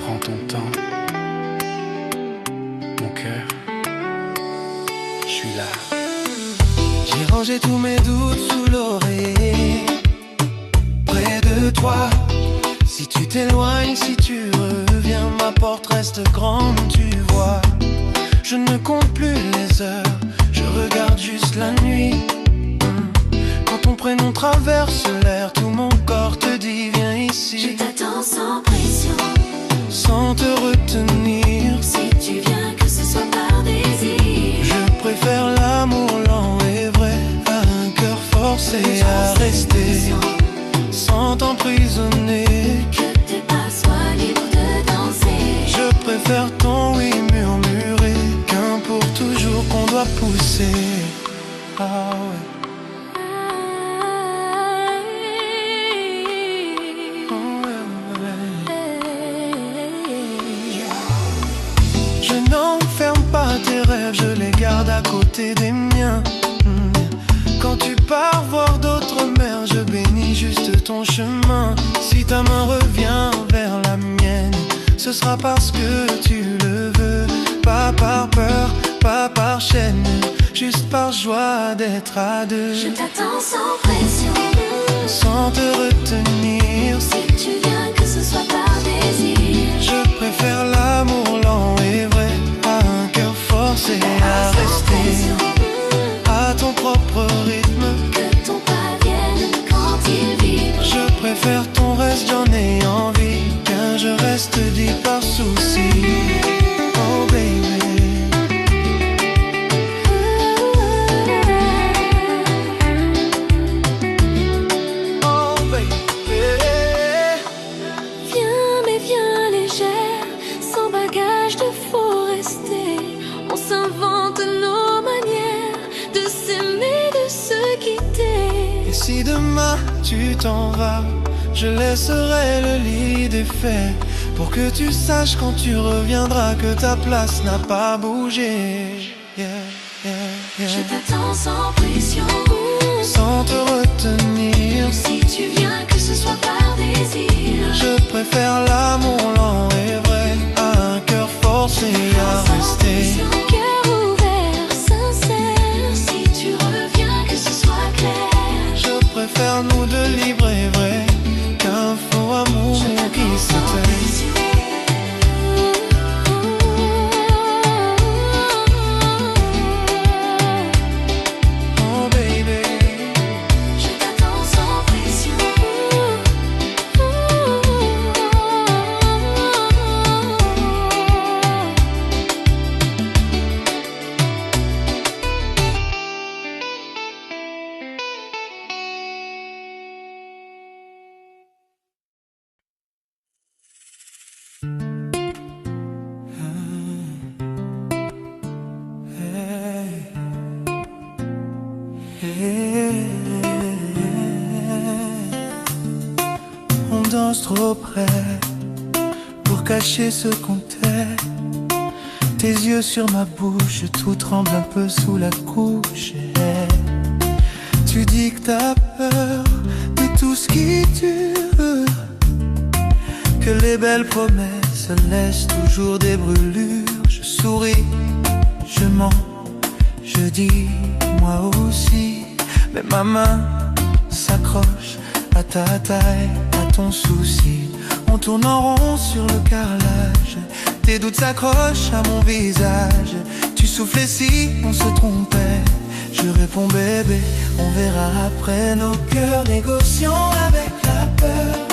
Prends ton temps, mon cœur, je suis là. J'ai rangé tous mes doutes sous l'oreiller, près de toi. Si tu t'éloignes, si tu reviens, ma porte reste grande, tu vois. Je ne compte plus les heures, je regarde juste la nuit. Quand ton prénom traverse l'air, tout mon corps te dit viens ici. Je t'attends sans pression, sans te retenir. Si tu viens, que ce soit par désir. Je préfère l'amour lent et vrai à un cœur forcé à rester, sans t'emprisonner. Que tes pas soient libres de danser. Je préfère ton oui murmuré qu'un pour toujours qu'on doit pousser. Ah ouais. Je n'enferme pas tes rêves, je les garde à côté des miens. Quand tu pars voir d'autres mers, je bénis juste ton chemin. Si ta main revient vers la mienne, ce sera parce que tu le veux. Pas par peur, pas par chaîne, juste par joie d'être à deux. Je t'attends sans pression, sans te retenir. Si tu viens, que ce soit par désir. Je préfère l'amour lent et vrai à un cœur forcé à rester, à ton propre rythme. Que ton pas vienne quand il vibre. Je préfère ton reste, j'en ai envie, qu'un je reste dit par souci. Oh baby. Si demain tu t'en vas, je laisserai le lit défait, pour que tu saches quand tu reviendras que ta place n'a pas bougé. Yeah, yeah, yeah. Je t'attends sans pression, sans te retenir. Si tu viens, que ce soit par désir. Je préfère l'amour lent et vrai à un cœur forcé à rester. Cœur ouvert, sincère. Si tu reviens, que ce soit clair. Je préfère nous deux libres et vrais qu'un faux amour qui s'éteint. Oh baby, je t'attends sans pression. On danse trop près pour cacher ce qu'on tait. Tes yeux sur ma bouche, tout tremble un peu sous la couche. Tu dis que t'as peur de tout ce qui dure, que les belles promesses laissent toujours des brûlures. Je souris, je mens, je dis moi aussi, mais ma main s'accroche à ta taille, à ton souci. On tourne en rond sur le carrelage, tes doutes s'accrochent à mon visage. Tu soufflais si on se trompait, je réponds bébé, on verra après. Nos cœurs négociant avec la peur,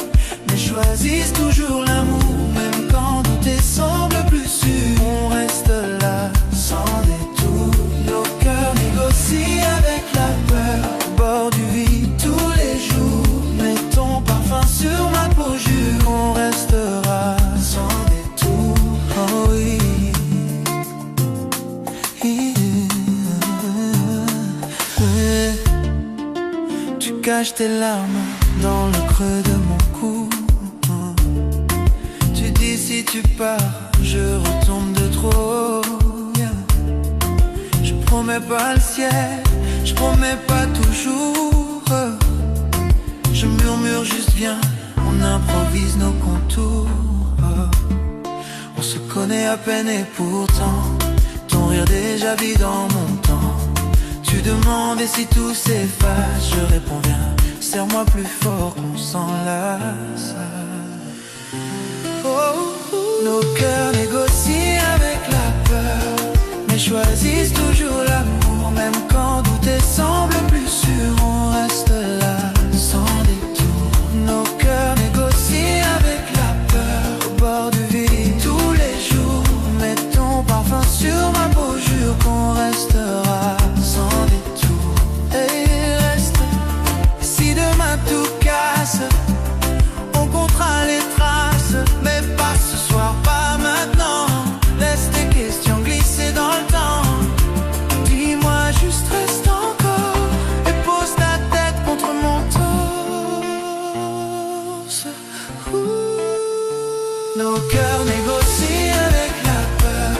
mais choisissent toujours l'amour, même quand douter semble plus sûr. On reste là sans détour. Nos cœurs négocient avec la peur, au bord du vide tous les jours. Mets ton parfum sur ma peau, jure qu'on restera sans détour. Oh oui. Tu caches tes larmes dans le creux de mon cou. Tu dis si tu pars, je retombe de trop. Je promets pas le ciel, je promets pas toujours. Je murmure juste viens, on improvise nos contours. la peine et pourtant ton rire déjà vit dans mon temps. Tu demandes et si tout s'efface, je réponds viens, serre-moi plus fort qu'on s'enlace. Nos cœurs négocient avec la peur, mais choisissent toujours l'amour. Même quand douter semble plus sûr, on reste là sans détour. Nos cœurs négocient avec la peur, au bord du vide tous les jours. Mets ton parfum sur ma peau, jure qu'on restera sans détour. Et reste, si demain tout casse, on comptera les traces, mais pas ce soir, pas maintenant. Laisse tes questions glisser dans le temps. Dis-moi juste reste encore et pose ta tête contre mon torse. Nos cœurs négocient avec la peur,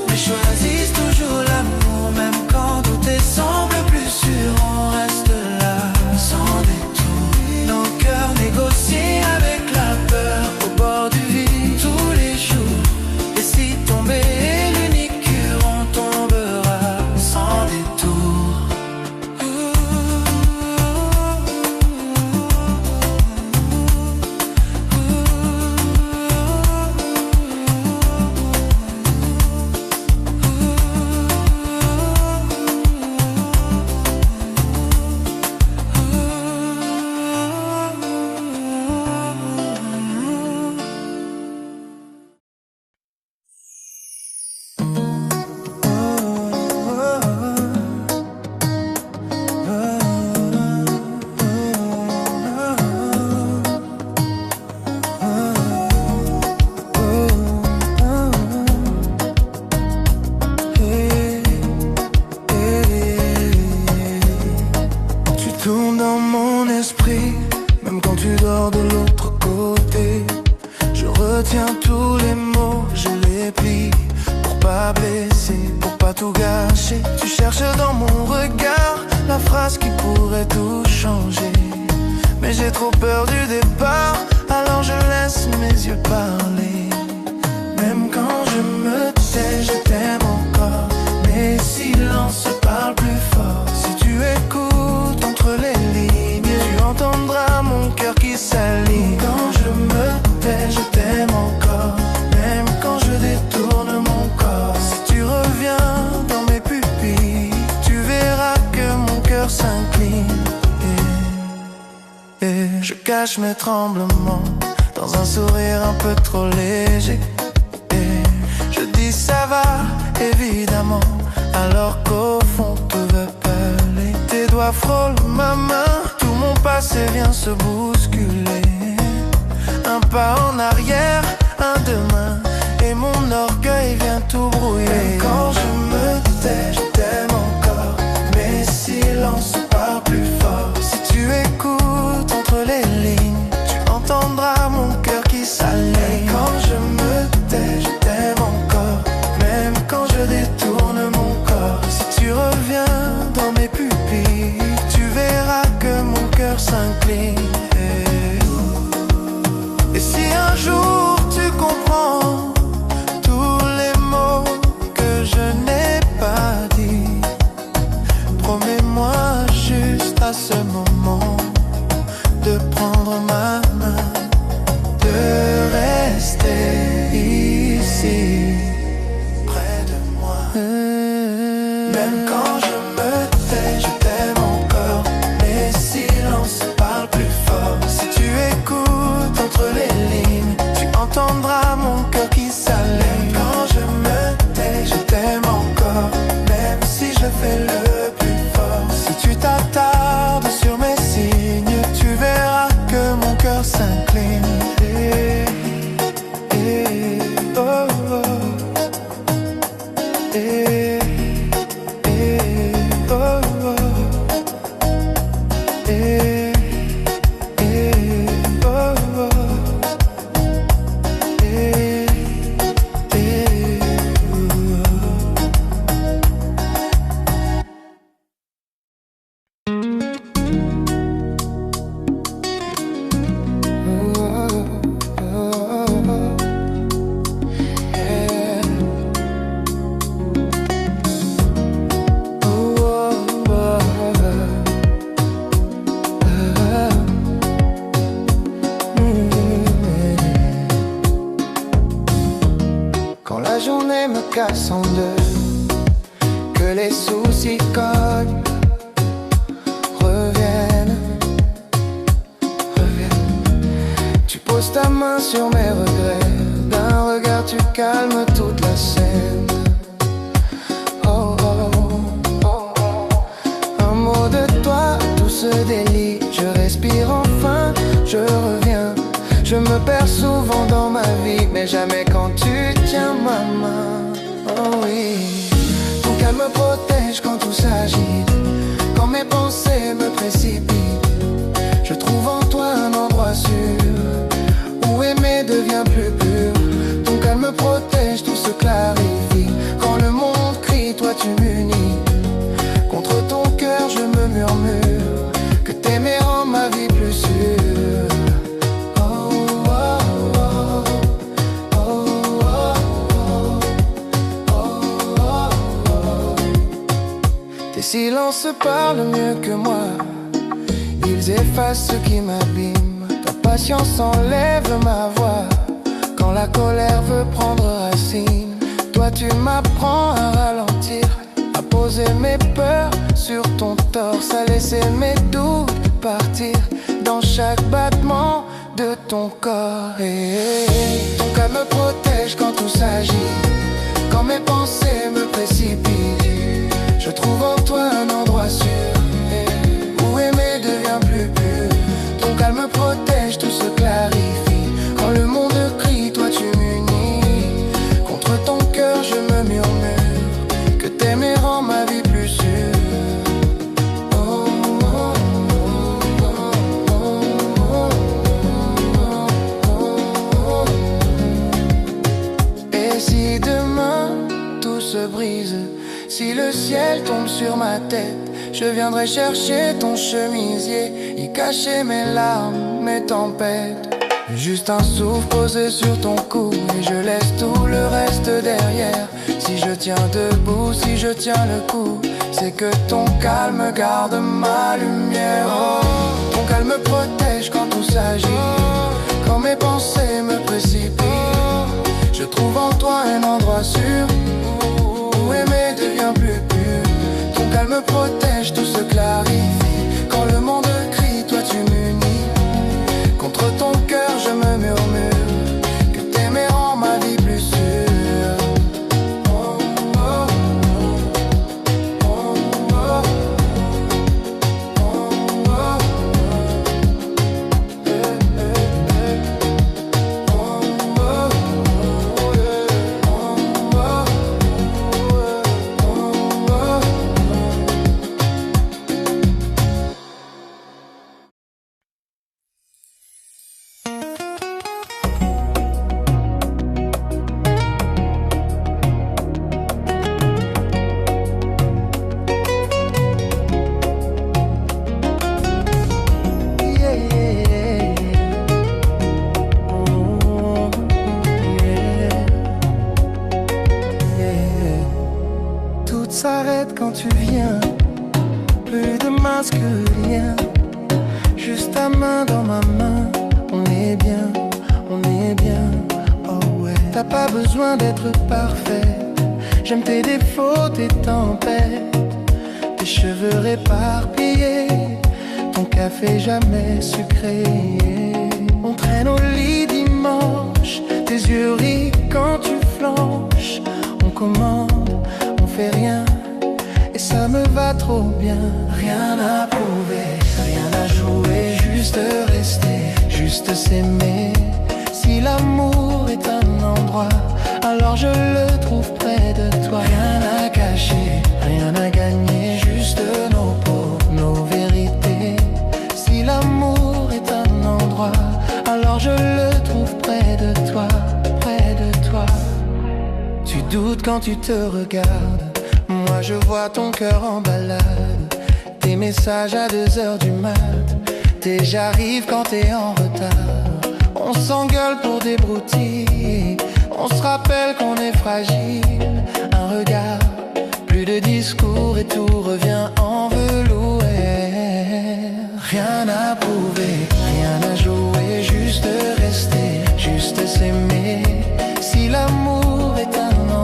mais choisissent toujours l'amour. Même quand douter semble plus sûr, on reste là sans détour. Nos cœurs négocient avec la peur, au bord du vide tous les jours. Et si tomber est l'unique cure, on tombera sans détour. Tu tournes dans mon esprit, même quand tu dors de l'autre côté. Je retiens tous les mots, je les plie pour pas blesser, pour pas tout gâcher. Tu cherches dans mon regard la phrase qui pourrait tout changer, mais j'ai trop peur du départ, alors je laisse mes yeux parler. Même quand je me tais, je t'aime encore. Mes silences parlent plus fort. Si tu écoutes entre les lignes, tu entendras mon cœur qui s'aligne. Quand je me tais, je t'aime encore. Même quand je détourne mon corps. Si tu reviens dans mes pupilles, tu verras que mon cœur s'incline. Et je cache mes tremblements dans un sourire un peu trop léger. Et je dis ça va, évidemment, alors qu'au fond tout veut parler. Tes doigts frôlent ma main, tout mon passé vient se bousculer. Un pas en arrière, un demain, et mon orgueil vient tout brouiller. Et quand je me tais, je t'aime encore. Mes silences parlent plus fort. Si tu écoutes entre les lignes, tu entendras mon cœur qui s'aligne. Et quand je me tais, je t'aime encore. Même quand je détourne mon corps. Si tu reviens dans mes pupilles, tu verras que mon cœur s'incline. Et si un jour tu comprends tous les mots que je la journée me casse en deux, que les soucis cognent, reviennent. Tu poses ta main sur mes regrets, d'un regard tu calmes toute la scène. Oh, oh, oh, oh. Un mot de toi, tout se délie. Je respire enfin, je reviens. Je me perds souvent dans ma vie, mais jamais quand tu tiens ma main. Oh oui, ton calme me protège quand tout s'agite, quand mes pensées me précipitent. Je trouve en toi un endroit sûr où aimer devient plus pur. Ton calme me protège, tout se clarifie. Quand le monde crie, toi tu m'unis. Contre ton cœur je me murmure que t'aimer rend ma vie plus sûre. Tes silences parlent mieux que moi, ils effacent ce qui m'abîme. Ta patience enlève ma voix quand la colère veut prendre racine. Toi tu m'apprends à ralentir, à poser mes peurs sur ton torse, à laisser mes doutes partir dans chaque battement de ton corps. Ton calme me protège quand tout s'agite, quand mes pensées me précipitent. Je trouve en toi un endroit sûr où aimer devient plus pur. Ton calme me protège, tout se clarifie. Quand le monde crie, toi tu m'unis. Contre ton cœur je me murmure que t'aimer rend ma vie plus sûre. Et si demain tout se brise, si le ciel tombe sur ma tête, je viendrai chercher ton chemisier, y cacher mes larmes, mes tempêtes. Juste un souffle posé sur ton cou et je laisse tout le reste derrière. Si je tiens debout, si je tiens le coup, c'est que ton calme garde ma lumière. Oh, ton calme me protège quand tout s'agit, quand mes pensées me précipitent. Je trouve en toi un endroit sûr où aimer devient plus pur. Ton calme me protège, tout se clarifie. Quand le monde crie, toi tu m'unis. Contre ton cœur je me murmure que t'aimer rend ma vie plus sûre. Oh, oh, oh, oh, oh, oh, oh. S'arrête quand tu viens, plus de masque, rien, juste ta main dans ma main. On est bien, oh ouais. T'as pas besoin d'être parfait, j'aime tes défauts, tes tempêtes, tes cheveux réparpillés, ton café jamais sucré. On traîne au lit dimanche, tes yeux rient quand tu flanches. On commande, on fait rien, et ça me va trop bien. Rien à prouver, rien à jouer, juste rester, juste s'aimer. Si l'amour est un endroit, alors je le trouve près de toi. Rien à cacher, rien à gagner, juste nos peaux, nos vérités. Si l'amour est un endroit, alors je le trouve près de toi, près de toi. Tu doutes quand tu te regardes, moi je vois ton cœur en balade. Tes messages à 2h du mat, tes j'arrive quand t'es en retard. On s'engueule pour des broutilles, on se rappelle qu'on est fragile. Un regard, plus de discours et tout revient en velouté. Rien à prouver, rien à jouer, juste rester, juste s'aimer. Si l'amour est un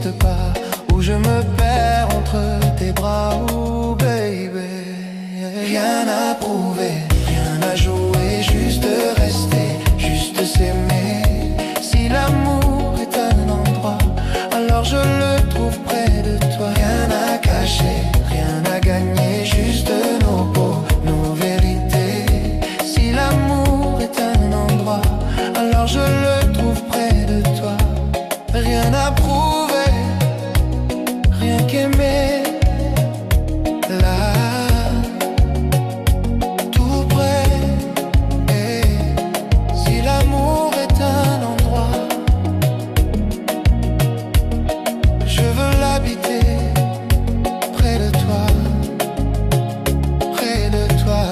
n'existe pas, où je me perds entre tes bras, oh baby. Rien à prouver, rien à jouer, juste rester, juste s'aimer. Si l'amour est un endroit, alors je le trouve près de toi. Rien à cacher, rien à gagner, juste nos peaux, nos vérités. Si l'amour est un endroit, alors je le trouve près de toi. Rien à prouver, rien qu'aimer. Là, tout près. Et si l'amour est un endroit, je veux l'habiter près de toi, près de toi.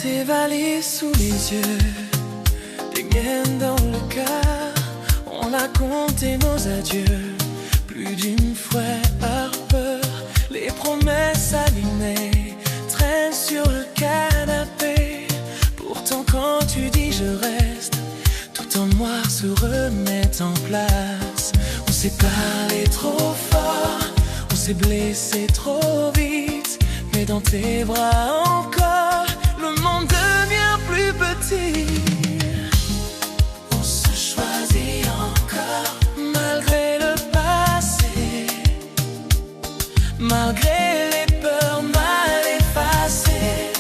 Tes valises sous les yeux, les miennes dans le cœur. On a compté nos adieux plus d'une fois par peur. Les promesses alignées traînent sur le canapé. Pourtant quand tu dis je reste, tout en noir se remet en place. On s'est parlé trop fort, on s'est blessé trop vite, mais dans tes bras encore, le monde devient plus petit. On se choisit encore, malgré le passé, malgré les peurs mal effacées.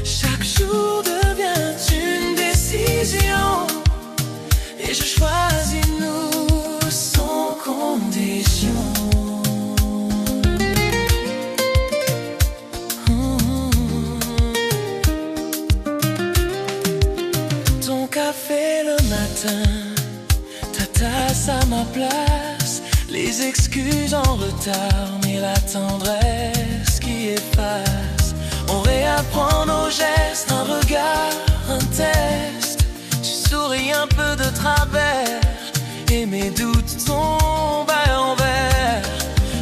Chaque jour devient une décision, et je choisis nous sans condition. Café le matin, ta tasse à ma place, les excuses en retard, mais la tendresse qui efface. On réapprend nos gestes, un regard, un test. Tu souris un peu de travers, et mes doutes tombent à l'envers.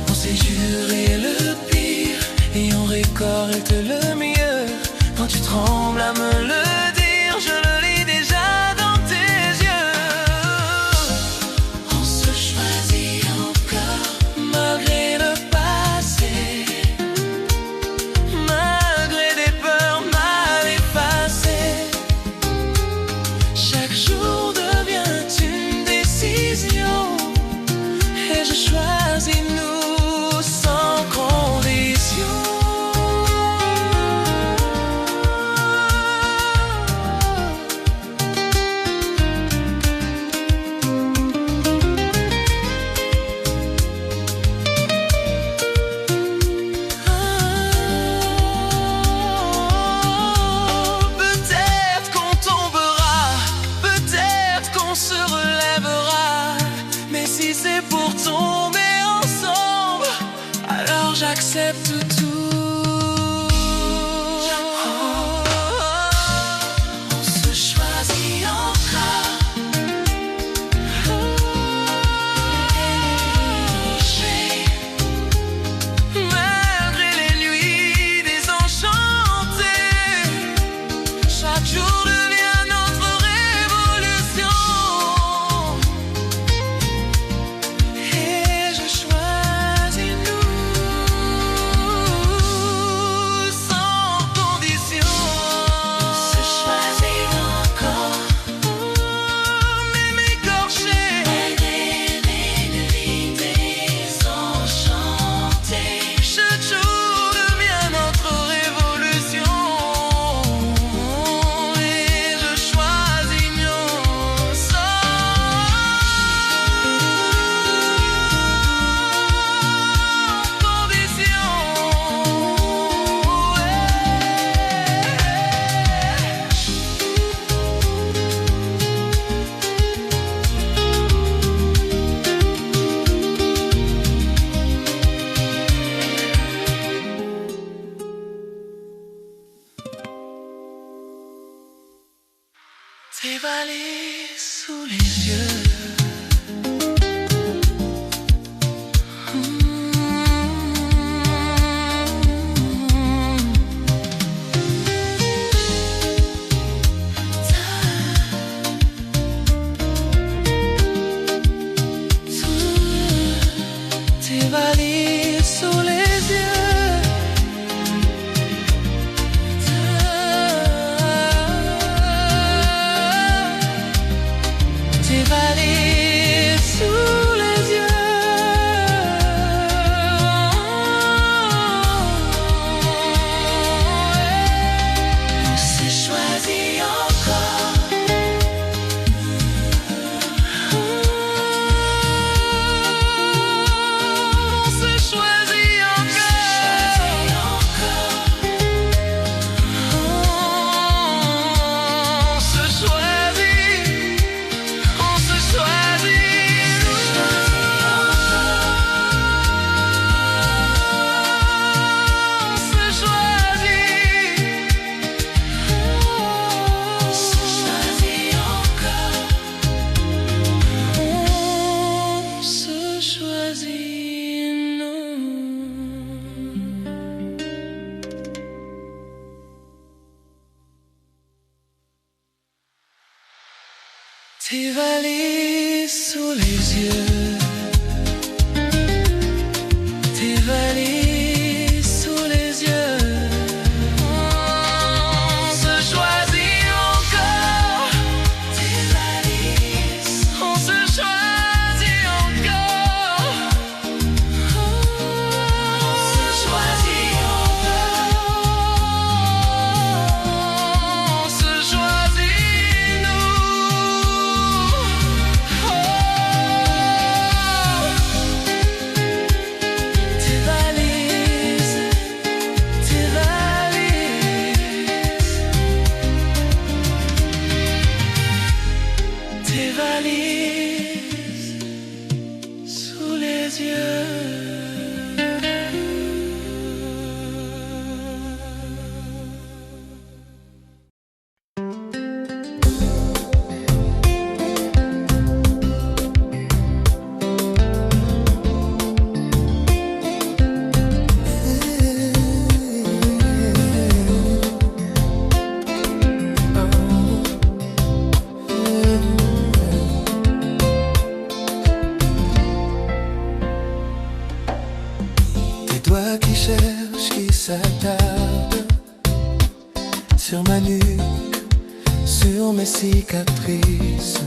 On s'est juré le pire, et on récolte le mieux. Quand tu trembles à me le dire, je le lis déjà dans tes yeux. On se choisit encore, malgré le passé, malgré des peurs mal effacées. Chaque jour devient une Tes valises sous les yeux, tes valises sous les yeux. On se choisit encore, tes valises. On se choisit encore, on se choisit encore, on se choisit nous. Tes valises, tes valises, tes valises sous les yeux. Tes doigts qui cherchent, qui s'attardent sur ma nuque, sur mes cicatrices.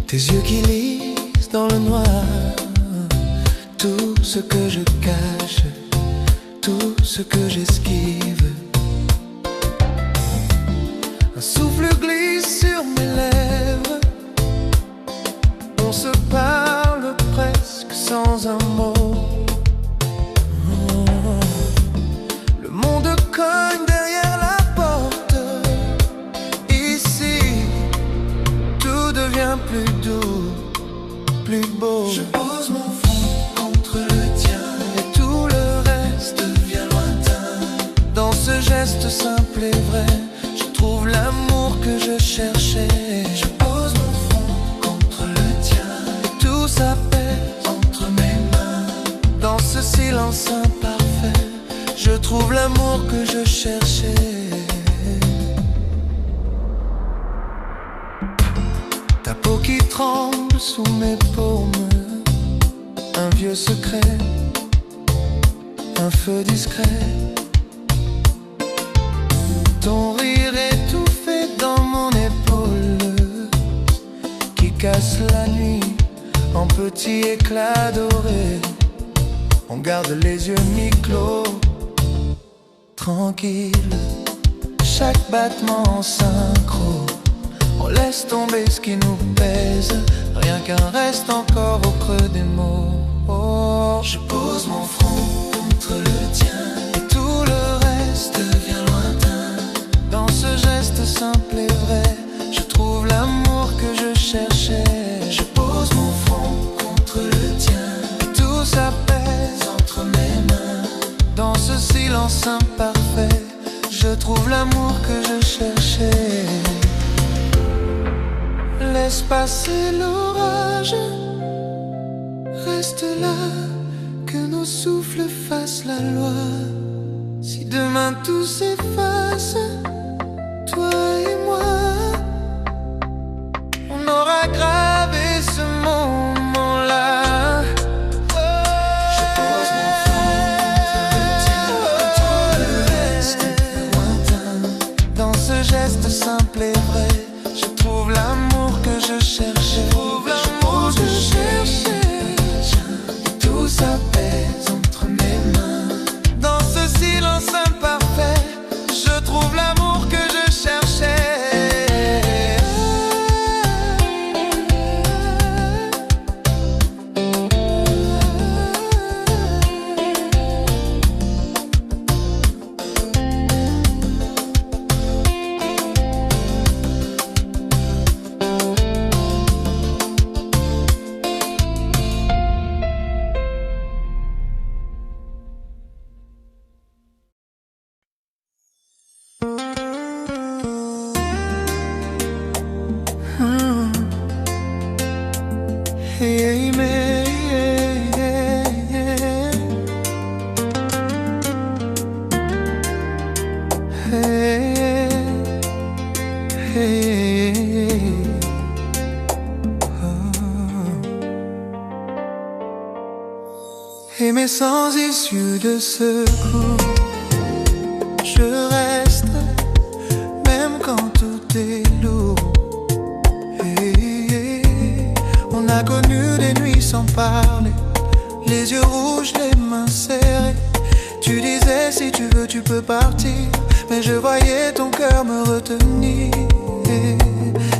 Tes yeux qui lisent dans le noir tout ce que je cache, tout ce que j'esquive. Un souffle glisse sur mes lèvres, on se parle presque sans un mot. Le monde cogne derrière la porte. Ici, tout devient plus doux, plus beau. Je pose mon front contre le tien et tout le reste devient lointain. Dans ce geste simple et vrai, je trouve l'amour que je cherchais. Je pose mon front contre le tien et tout s'apaise entre mes mains. Dans ce silence imparfait, je trouve l'amour que je cherchais. Ta peau qui tremble sous mes paumes, un vieux secret, un feu discret. Ton rire étouffé dans mon épaule, qui casse la nuit en petits éclats dorés. On garde les yeux mi-clos, tranquille, chaque battement en synchro. On laisse tomber ce qui nous pèse, rien qu'un reste encore au creux des mots. Oh, je pose mon front contre le tien et tout le reste devient lointain. Dans ce geste simple et vrai, je trouve l'amour que je cherchais. Je pose mon front contre le tien et tout s'apaise entre mes mains. Dans ce silence imparfait, je trouve l'amour que je cherchais. Laisse passer l'orage, reste là, que nos souffles fassent la loi. Si demain tout s'efface, toi et moi, on aura gravé ce moment-là. Je pose mon front contre le reste lointain. Dans ce geste simple et vrai, je trouve l'amour que je cherchais. Tout s'apaise entre mes mains. Dans ce silence imparfait, je trouve l'amour que je cherchais. Hey, hey, hey. Aimer sans issue de secours. Je reste, même quand tout est lourd. On a connu des nuits sans parler, les yeux rouges, les mains serrées. Tu disais si tu veux tu peux partir, mais je voyais ton cœur me retenir.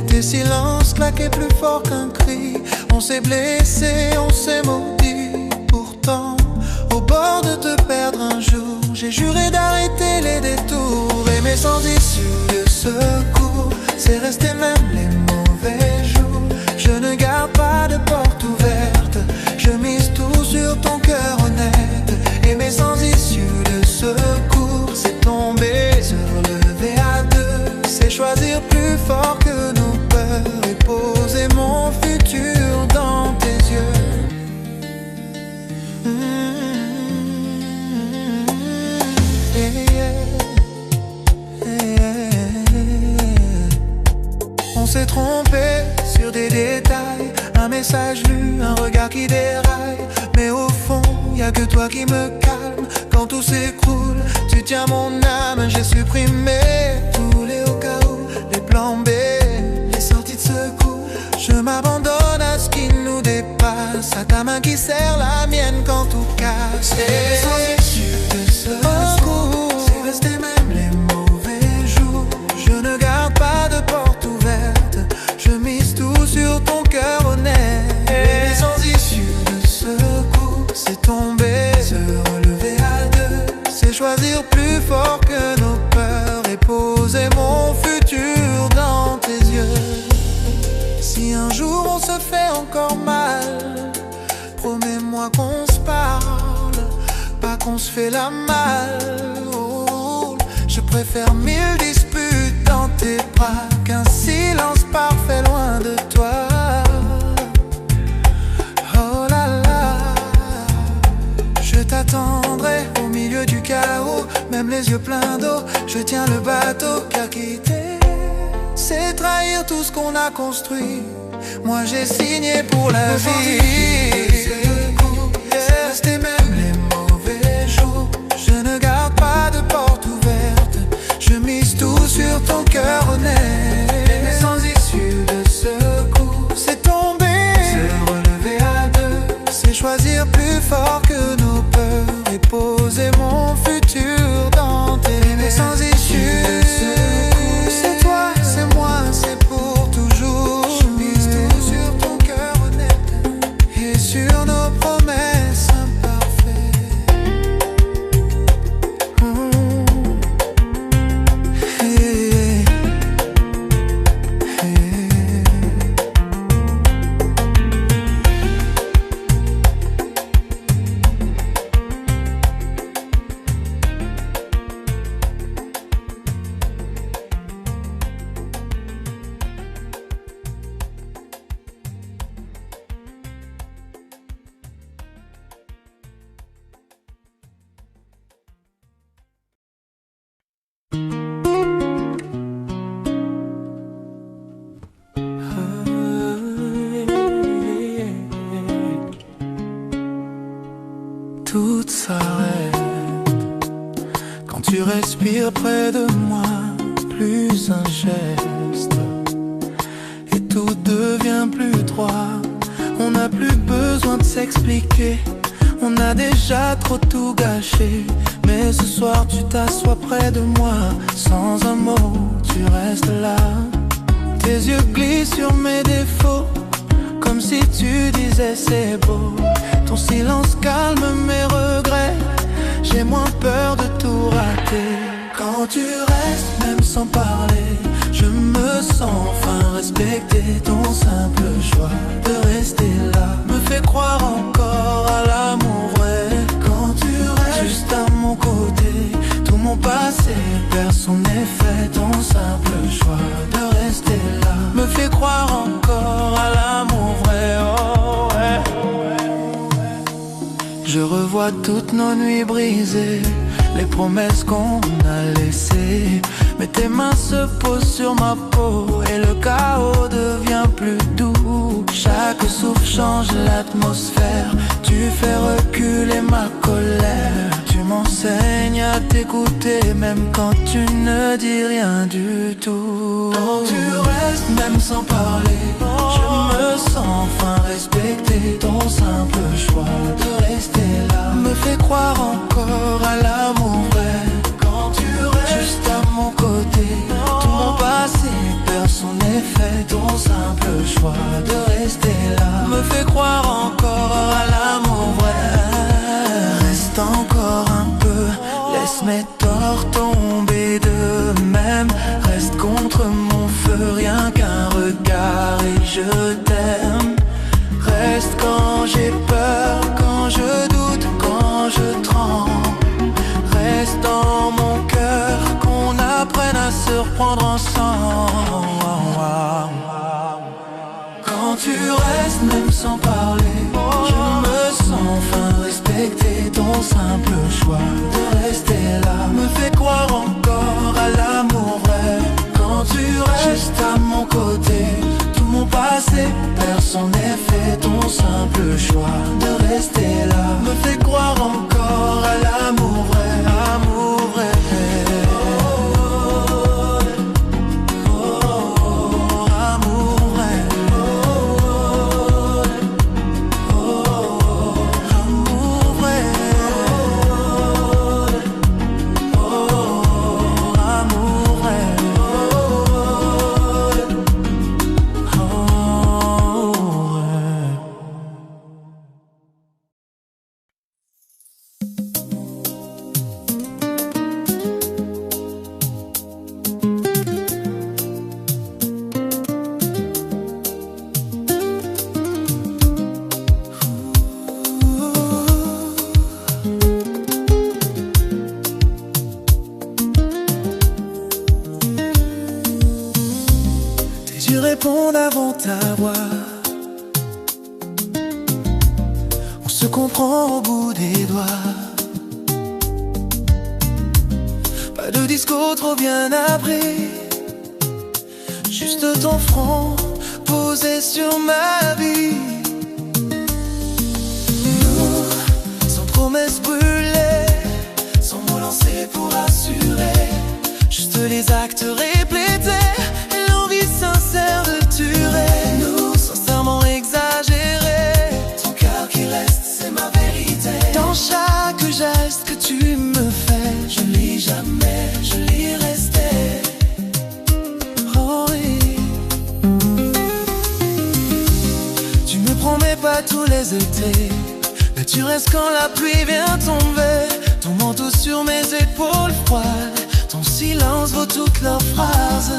Tes silences claquaient plus fort qu'un cri. On s'est blessé, on s'est maudit. Pourtant, au bord de te perdre un jour, j'ai juré d'arrêter les détours. Aimer sans issue de secours, c'est rester même les mauvais jours. Je ne garde pas de porte ouverte, je mise tout sur ton cœur honnête. Aimer sans issue de secours, c'est tomber, se relever à deux. C'est choisir plus fort que nos peurs et poser mon futur dans tes yeux. On s'est trompé sur des détails, un message lu, un regard qui déraille. Mais au fond, y'a que toi qui me calme. Quand tout s'écroule, tu tiens mon âme. J'ai supprimé tous les au cas où, les plans B, les sorties de secours. Je m'abandonne à ce qui nous dépasse, à ta main qui serre la mienne quand tout casse. Et sans issue de secours, c'est rester même les mauvais jours. Je ne garde pas de porte ouverte, je mise tout sur ton cœur honnête. Et sans issue de secours, c'est tomber, se relever à deux. C'est choisir plus fort que nos peurs et poser mon futur dans tes yeux. Si un jour on se fait encore mal, promets-moi qu'on se parle, pas qu'on se fait la malle. Oh, je préfère 1000 disputes dans tes bras qu'un silence parfait loin de toi. Oh là là, je t'attendrai au milieu du chaos, même les yeux pleins d'eau. Je tiens le bateau car quitter, c'est trahir tout ce qu'on a construit. Moi j'ai signé pour la vie. C'est rester même les mauvais jours. Je ne garde pas de porte ouverte, je mise tout sur ton cœur honnête. Mais sans issue de secours, c'est tomber, se relever à deux. C'est choisir plus fort que nos peurs et poser mon futur dans tes mains. Mais sans issue de secours, c'est toi, c'est moi, c'est pour toujours. Je mise tout sur ton cœur honnête et sur nos promesses imparfaites. Hey, hey. Tout s'arrête quand tu respires près de moi, plus un geste et tout devient plus droit. On n'a plus besoin de s'expliquer, on a déjà trop tout gâché. Mais ce soir tu t'assois près de moi, sans un mot tu restes là. Tes yeux glissent sur mes défauts, comme si tu disais c'est beau. Ton silence calme mes regrets, j'ai moins peur de tout rater. Quand tu restes, même sans parler, je me sens enfin respecté. Ton simple choix de rester là me fait croire encore à l'amour vrai. Quand tu restes juste à mon côté, tout mon passé perd son effet. Ton simple choix de rester là me fait croire encore à l'amour vrai. Oh ouais. Je revois toutes nos nuits brisées, les promesses qu'on a laissées. Mais tes mains se posent sur ma peau et le chaos devient plus doux. Chaque souffle change l'atmosphère, tu tu fais reculer ma colère. Tu m'enseignes à t'écouter même quand tu ne dis rien du tout. Quand tu restes même sans parler, je me sens enfin respecté. Ton simple choix de rester là me fait croire encore à l'amour vrai. Quand tu restes juste à mon côté, tout mon passé perd son effet. Ton simple choix de rester là me fait croire encore à l'amour vrai. Reste encore un peu, laisse mes torts tomber de même. Reste contre mon feu, rien qu'un regard et je t'aime. Reste quand j'ai peur, quand je doute, quand je tremble. Reste dans mon cœur, qu'on apprenne à se reprendre ensemble. Quand tu restes même sans parler, je me sens enfin respecté. Ton simple choix de rester là me fait croire encore à l'amour vrai. Quand tu restes juste à mon côté, tout mon passé perd son effet. Ton simple choix de rester là me fait croire encore à l'amour vrai. Amour vrai. Répondre avant ta voix. On se comprend au bout des doigts. Pas de discours trop bien appris, juste ton front posé sur ma vie. Nous, sans promesses brûlées, sans mots lancés pour assurer, juste les actes répétés, l'envie sincère de durer. Nous, sincèrement exagérés, ton cœur qui reste, c'est ma vérité. Dans chaque geste que tu me fais, je lis jamais, je lis rester. Oh oui. Tu me promets pas tous les étés, mais tu restes quand la pluie vient tomber. Ton manteau sur mes épaules froides, ton silence vaut toutes leurs phrases.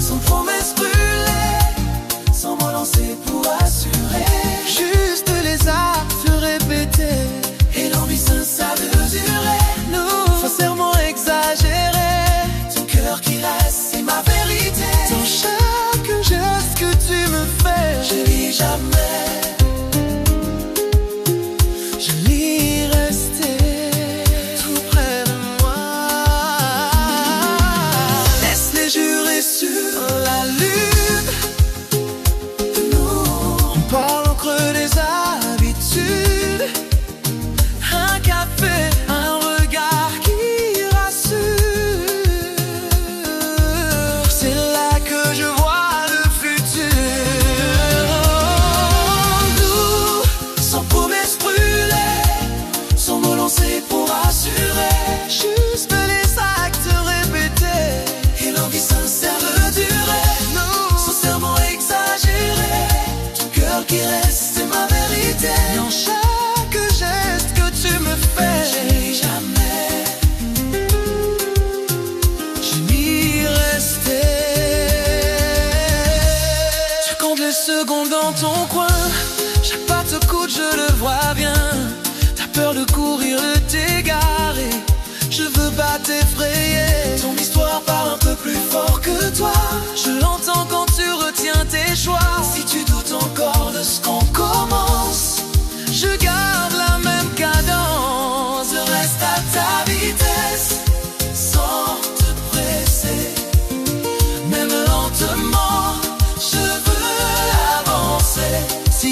Sans promesses brûlées, sans mots lancés pour assurer, juste les actes répétés et l'envie sincère de durer. Nous, sincèrement exagérés, ton cœur qui reste, c'est ma vérité. Dans chaque geste que tu me fais, je lis jamais, je lis rester tout près de moi. Laisse-les jurer sur la lune. On parle au creux des habitudes. Un café, un regard qui rassure. C'est là que je vois le futur. Nous, sans promesses brûlées, sans mots lancés pour assurer, juste les actes répétés et l'envie sincère de durer. Nous, sincèrement exagérés, ton cœur qui reste, c'est ma vérité. Dans chaque geste que tu me fais, je lis jamais, je lis rester. Tu comptes les secondes dans ton coin, chaque pas te coûte, je le vois bien. T'as peur de courir, de t'égarer, je veux pas t'effrayer. Ton histoire parle un peu plus fort que toi, je l'entends quand tu retiens tes choix. Si tu doutes encore de ce qu'on commence, je garde la même cadence. Reste à ta vitesse, sans te presser, même lentement, je veux avancer. Si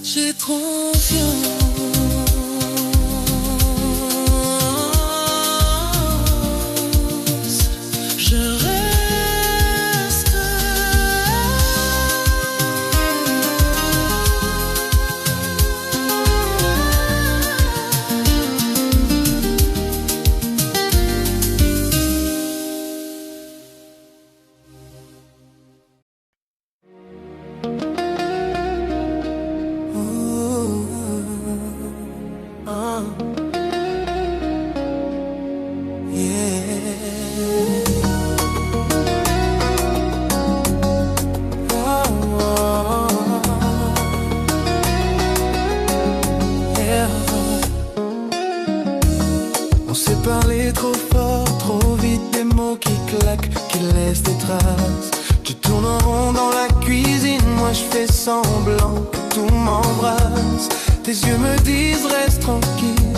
J'ai confiance. Je reste. On s'est parlé trop fort, trop vite, des mots qui claquent, qui laissent des traces. Tu tournes en rond dans la cuisine, moi je fais semblant que tout m'embrasse. Tes yeux me disent reste tranquille,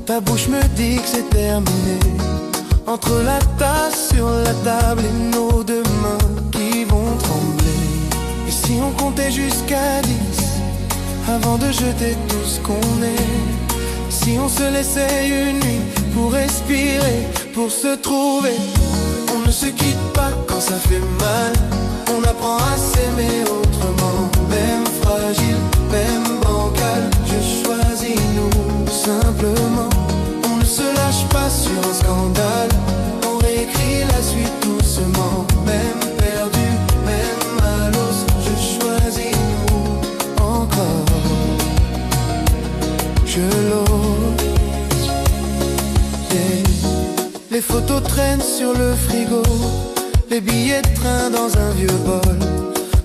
ta bouche me dit que c'est terminé. Entre la tasse sur la table et nos deux mains qui vont trembler. Et si on comptait jusqu'à 10 avant de jeter tout ce qu'on est? Si on se laissait une nuit pour respirer, pour se trouver? On ne se quitte pas quand ça fait mal, on apprend à s'aimer autrement. Même fragile, même bancal, je choisis nous simplement. On ne se lâche pas sur un scandale, on réécrit la suite doucement. Même perdu, même à l'os, je choisis nous encore. Je l'ose. Les photos traînent sur le frigo, les billets de train dans un vieux bol.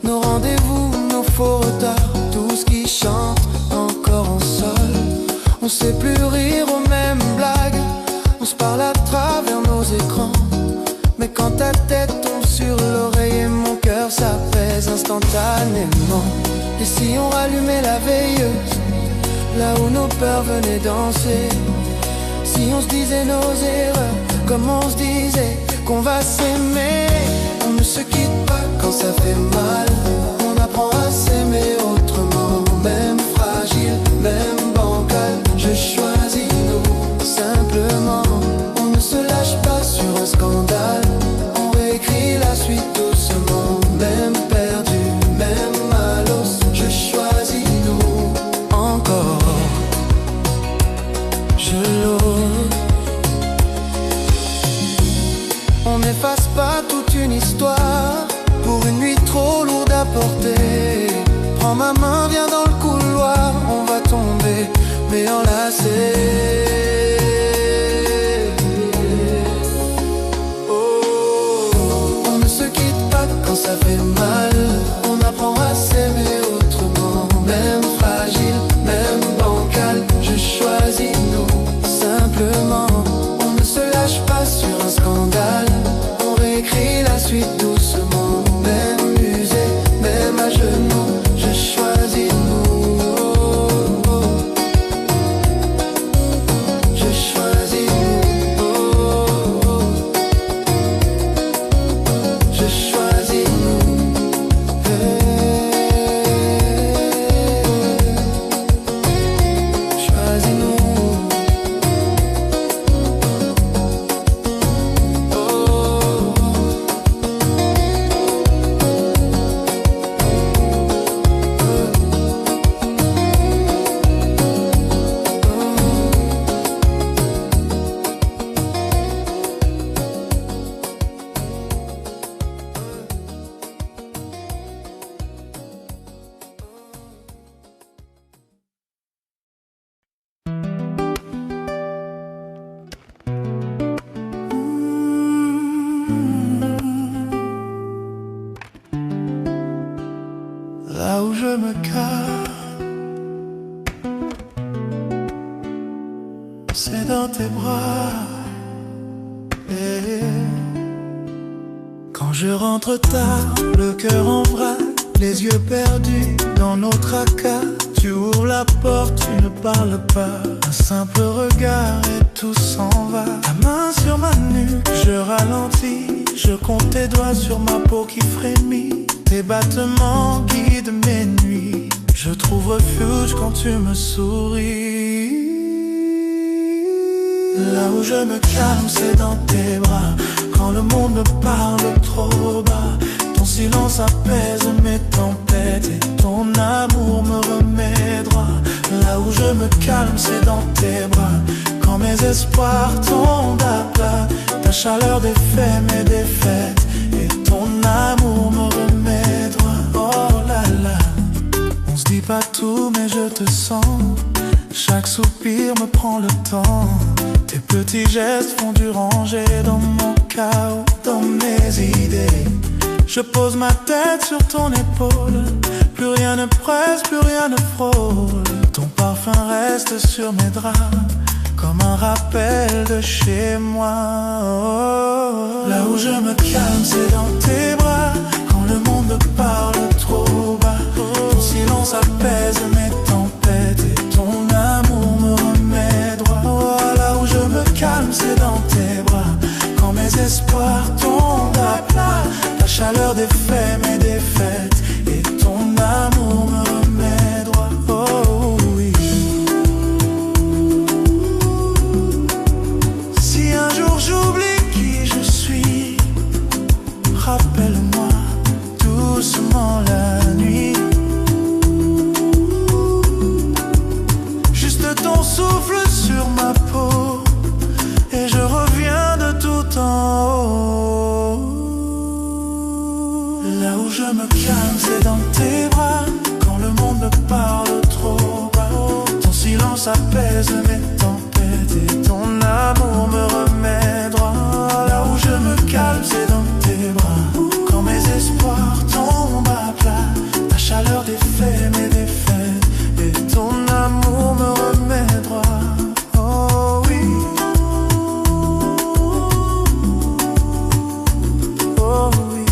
Nos rendez-vous, nos faux retards, tout ce qui chante encore en sol. On sait plus rire aux mêmes blagues, on se parle à travers nos écrans. Mais quand ta tête tombe sur l'oreille, mon cœur s'apaise instantanément. Et si on rallumait la veilleuse, là où nos peurs venaient danser? Si on se disait nos erreurs, comme on se disait qu'on va s'aimer? On ne se quitte pas quand ça fait mal, on apprend à s'aimer autrement. Même fragile, même bancal, je choisis nous simplement. On ne se lâche pas sur un scandale, on réécrit la suite doucement. Même perdu, même à l'os, je choisis nous encore. Je l'ose. On n'efface pas toute une histoire pour une nuit trop lourde à porter. Prends ma main, viens dans le couloir, on va tomber, mais enlacés. Oh, on ne se quitte pas quand ça fait mal, on apprend à s'aimer autrement. Même fragile, même bancal, je choisis nous simplement. On ne se lâche pas sur un scandale, on réécrit la suite doucement. Même usé, même à genoux, je choisis nous. Je choisis nous. Je choisis nous. Choisis nous. Là où je me cache, c'est dans tes bras. Et quand je rentre tard, le cœur en vrac, les yeux perdus dans nos tracas, tu ouvres la porte, tu ne parles pas, un simple regard et tout s'en va. Ta main sur ma nuque, je ralentis, je compte tes doigts sur ma peau qui frémit. Tes battements guident mes nuits, Je trouve refuge quand tu me souris. Là où je me calme, c'est dans tes bras. Quand le monde me parle trop bas, ton silence apaise mes tempêtes et ton amour me remet droit. Là où je me calme, c'est dans tes bras. Quand mes espoirs tombent à plat, ta chaleur défait mes défaites et ton amour me remet droit. Oh là là, on se dit pas tout mais je te sens. Chaque soupir me prend le temps. Tes petits gestes font du rangé dans mon chaos, dans mes idées. Je pose ma tête sur ton épaule. Plus rien ne presse, plus rien ne frôle. Ton parfum reste sur mes draps, comme un rappel de chez moi. Oh. Là où je me calme, c'est dans tes bras. Quand le monde me parle trop bas, ton silence apaise mes tempêtes et ton amour me remet droit. Oh, là où je me calme, c'est dans tes bras. Quand mes espoirs tombent à plat, ta chaleur défait mes défaites et ton amour me remet droit. Oh oui. Si un jour j'oublie qui je suis, rappelle-moi doucement la nuit. Juste ton souffle sur ma peau et je reviens de tout en haut. Là où je me calme, c'est dans tes bras. Quand le monde me parle trop bas, ton silence apaise mes tempêtes et ton amour me remet droit. Là où je me calme, c'est dans tes bras. Quand mes espoirs tombent à plat, ta chaleur défait mes défaites et ton amour me remet droit. Oh oui. Oh oui.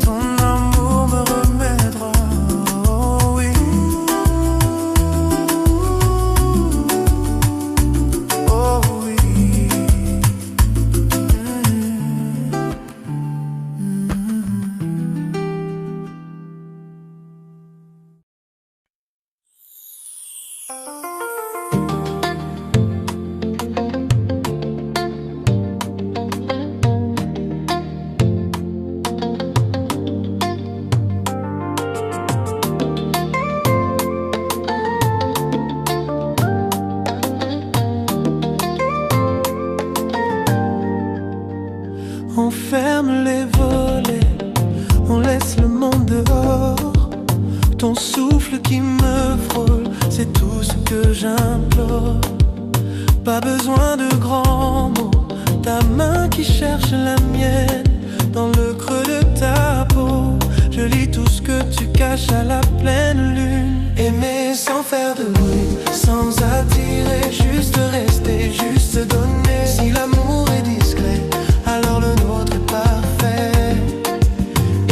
Ton amour me remet droit. Oh oui. Oh oui. On ferme les volets, on laisse le monde dehors. Ton souffle qui me frôle, c'est tout ce que j'implore. Pas besoin de grands mots, ta main qui cherche la mienne. Dans le creux de ta peau, je lis tout ce que tu caches à la pleine lune. Aimer sans faire de bruit, sans attirer, juste rester, juste donner. Si l'amour est discret, alors le nôtre est parfait.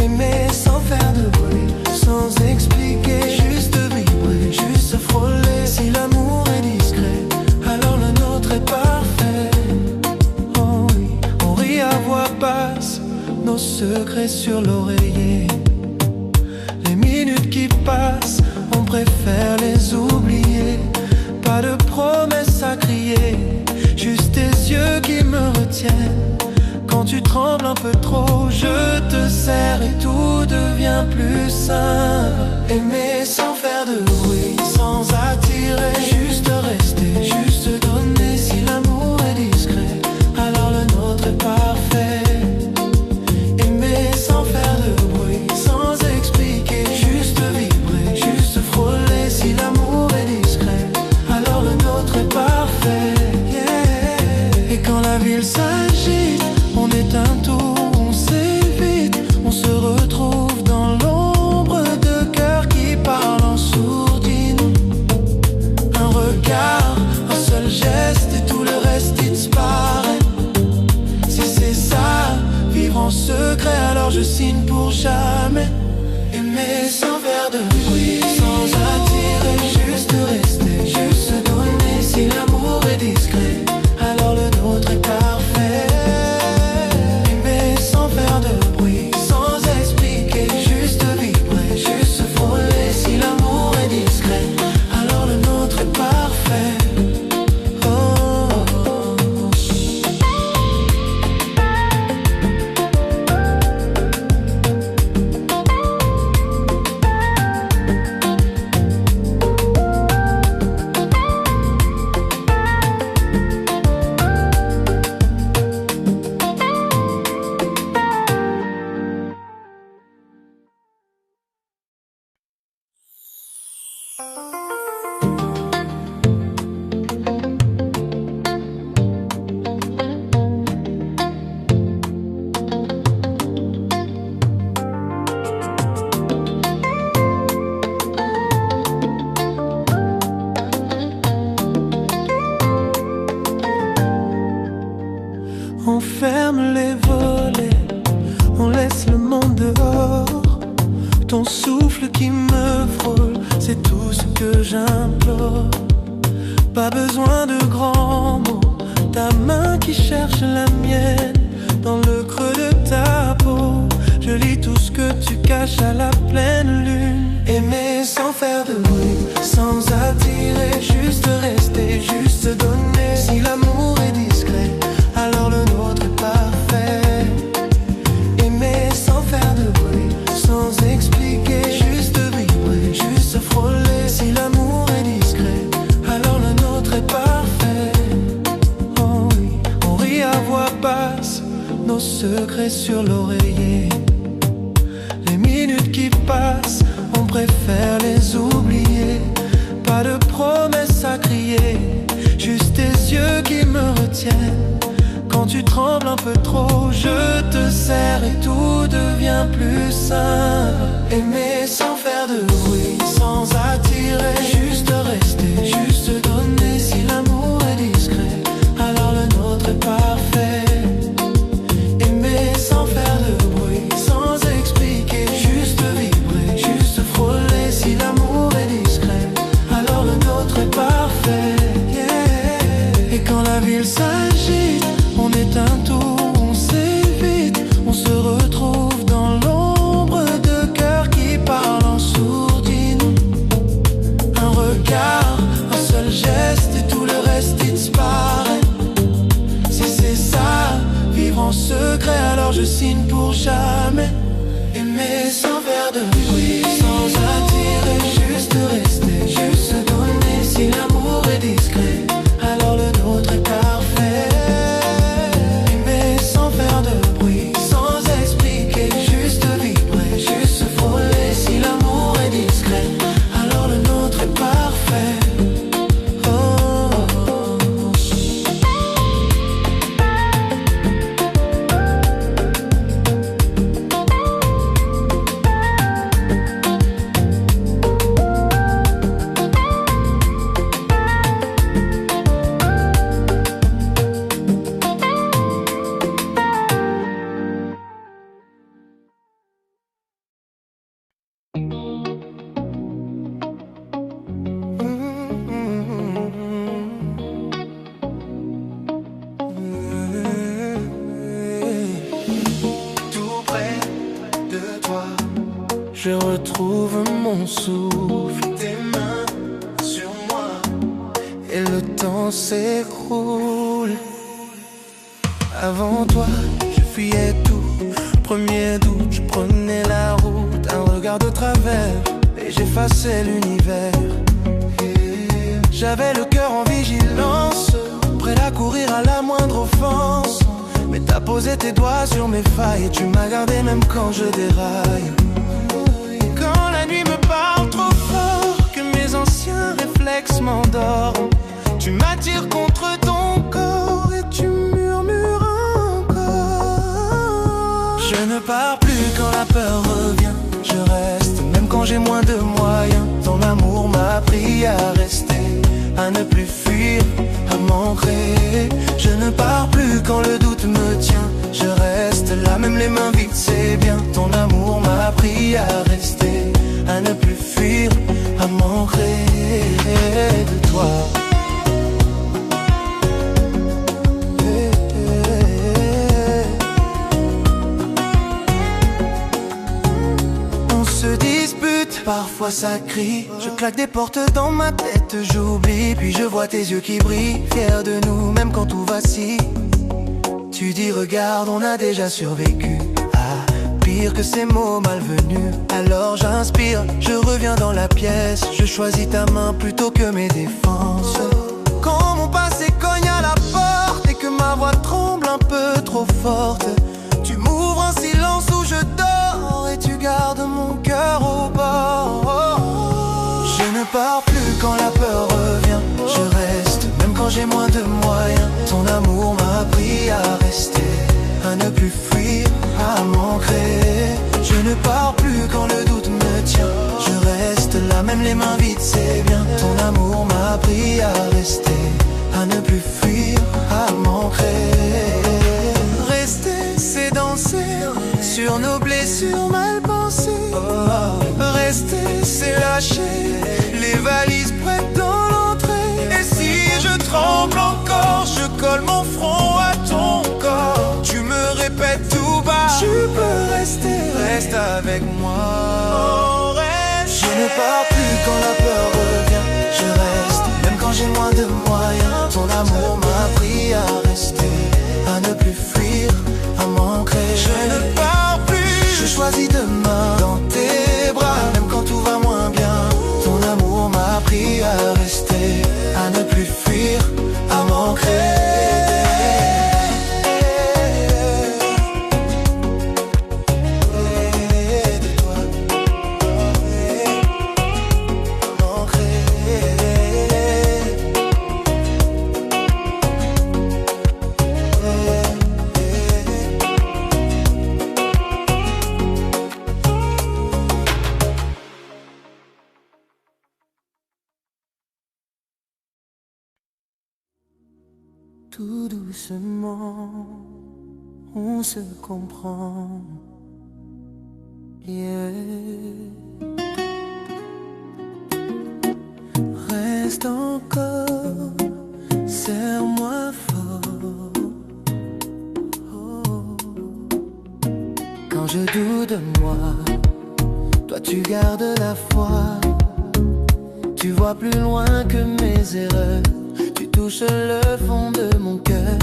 Aimer sans faire de bruit, sans expliquer, juste vibrer, juste frôler. Si l'amour est discret, alors le nôtre est parfait. Oh oui, on rit à voix basse, nos secrets sur l'oreiller. Les minutes qui passent, on préfère les oublier. Pas de promesses à crier, juste tes yeux qui me retiennent. Quand tu trembles un peu trop, je te serre et tout devient plus simple. Aimer sans faire de bruit, sans attirer, juste rester, juste donner. Si l'amour est discret, alors le nôtre est parfait. Aimer sans faire de bruit, sans expliquer, juste vibrer, juste frôler. Si l'amour est discret, alors le nôtre est parfait. Yeah. Et quand la ville s'agite, on éteint tout, on s'évite, on se retrouve dans l'ombre de cœurs qui parlent en sourdine. On ferme les volets, on laisse le monde dehors. Ton souffle qui me frôle, c'est tout ce que j'implore. Pas besoin de grands mots, ta main qui cherche la mienne. Dans le creux de ta peau, je lis tout ce que tu caches à la pleine lune. Aimer sans faire de bruit, sans attirer, juste rester, juste donner. Si l'amour est discret, alors le nôtre est parfait. Aimer sans faire de bruit, sans expliquer, juste vibrer, juste frôler. Si l'amour est discret, alors le nôtre est parfait. Oh oui, on rit à voix basse, nos secrets sur l'oreiller. Les minutes qui passent, on préfère les oublier. Pas de promesses à crier, juste tes yeux qui me retiennent. Quand tu trembles un peu trop, je te serre et tout devient plus simple. Aimer sans faire de bruit, sans attirer, juste rester, juste donner. Si l'amour est discret, alors le nôtre est parfait. Aimer sans faire de bruit, sans expliquer, juste vibrer, juste frôler. Si l'amour est discret, alors le nôtre est parfait. Yeah. Et quand la ville s'agite, on éteint tout, on s'évite, on se retrouve dans l'ombre de cœurs qui parlent en sourdine. Un regard, un seul geste et tout le reste disparaît. Si c'est ça, vivre en secret, alors je signe pour jamais. Aimer sans faire de bruit, sans attirer, juste rester, juste donner. Si l'amour est discret, alors le nôtre est parfait. Aimer sans faire de bruit, sans expliquer, juste vibrer, juste frôler. Si l'amour est discret, alors le nôtre est parfait. Oh, oh, oh. Tout près de toi, je retrouve mon souffle. Tes mains sur moi, et le temps s'écroule. Avant toi, je fuyais tout. Premier doute, je prenais la route. Un regard de travers, et j'effaçais l'univers. J'avais le cœur en vigilance, prêt à courir à la moindre offense. Mais t'as posé tes doigts sur mes failles et tu m'as gardé même quand je déraille. Quand la nuit me parle trop fort, que mes anciens réflexes m'endorment, tu m'attires contre ton corps et tu murmures encore. Je ne pars plus quand la peur revient, je reste même quand j'ai moins de moyens. Ton amour m'a appris à rester, à ne plus fuir, à m'ancrer. Je ne pars plus quand le doute me tient, je reste là même les mains vides, c'est bien. Ton amour m'a appris à rester, à ne plus fuir, à m'ancrer de toi. On se dispute, parfois ça crie. Je claque des portes dans ma tête, j'oublie. Puis je vois tes yeux qui brillent, fiers de nous, même quand tout vacille. Tu dis regarde, on a déjà survécu. Ah, pire que ces mots malvenus. Alors j'inspire, je reviens dans la pièce. Je choisis ta main plutôt que mes défenses. Quand mon passé cogne à la porte et que ma voix tremble un peu trop forte, tu m'ouvres un silence où je dors et tu gardes mon cœur au bord. Je Je ne pars plus quand la peur revient. Je reste, même quand j'ai moins de moyens. Ton amour m'a appris à rester, à ne plus fuir, à m'ancrer. Je ne pars plus quand le doute me tient. Je reste là, même les mains vides, c'est bien. Ton amour m'a appris à rester, à ne plus fuir, à m'ancrer. Rester, c'est danser sur nos blessures mal pensées. Rester, c'est lâcher les valises prêtes dans l'entrée. Et si je tremble encore, je colle mon front à ton corps. Tu me répètes tout bas, tu peux rester, reste avec moi. Je ne pars plus quand la peur revient. Je reste, même quand j'ai moins de moyens. Ton amour m'a appris à rester, à ne plus fuir, à m'ancrer. Je ne pars plus, je choisis demain dans tes bras, même quand tout va moins bien. Ton amour m'a appris à rester, à ne plus fuir, à m'ancrer. Tout doucement, on se comprend. Yeah. Reste encore, serre-moi fort. Oh. Quand je doute de moi, toi tu gardes la foi. Tu vois plus loin que mes erreurs. Tu touches le fond de mon cœur.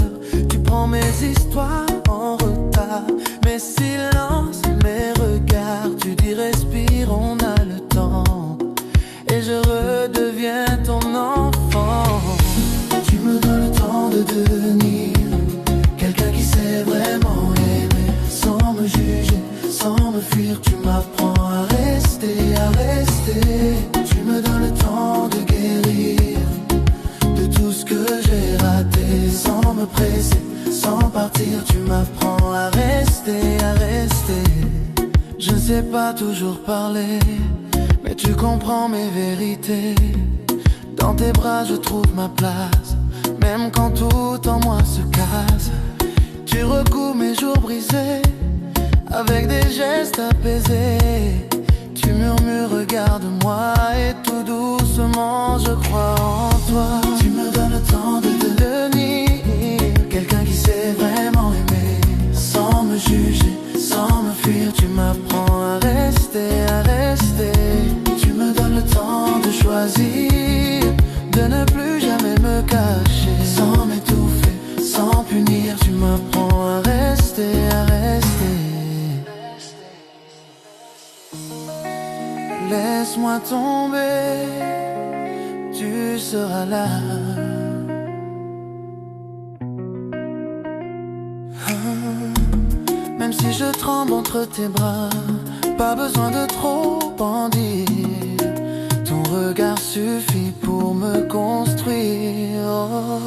Tu prends mes histoires en retard, mes silences, mes regards. Tu dis respire, on a le temps. Et je redeviens ton enfant. Tu me donnes le temps de devenir quelqu'un qui sait vraiment aimer. Sans me juger, sans me fuir. Tu m'apprends à rester, à rester. Tu me donnes le temps de guérir tout ce que j'ai raté, sans me presser, sans partir. Tu m'apprends à rester, à rester. Je ne sais pas toujours parler, mais tu comprends mes vérités. Dans tes bras je trouve ma place, même quand tout en moi se casse. Tu recouds mes jours brisés, avec des gestes apaisés. Tu murmures regarde-moi, et tout doucement je crois en toi. Tu me donnes le temps de devenir quelqu'un qui sait vraiment aimer. Sans me juger, sans me fuir. Tu m'apprends à rester, à rester. Tu me donnes le temps de choisir, de ne plus jamais me cacher. Sans m'étouffer, sans punir. Tu m'apprends à rester, à rester. Laisse-moi tomber, tu seras là. Même si je tremble entre tes bras, pas besoin de trop en dire. Ton regard suffit pour me construire. Oh,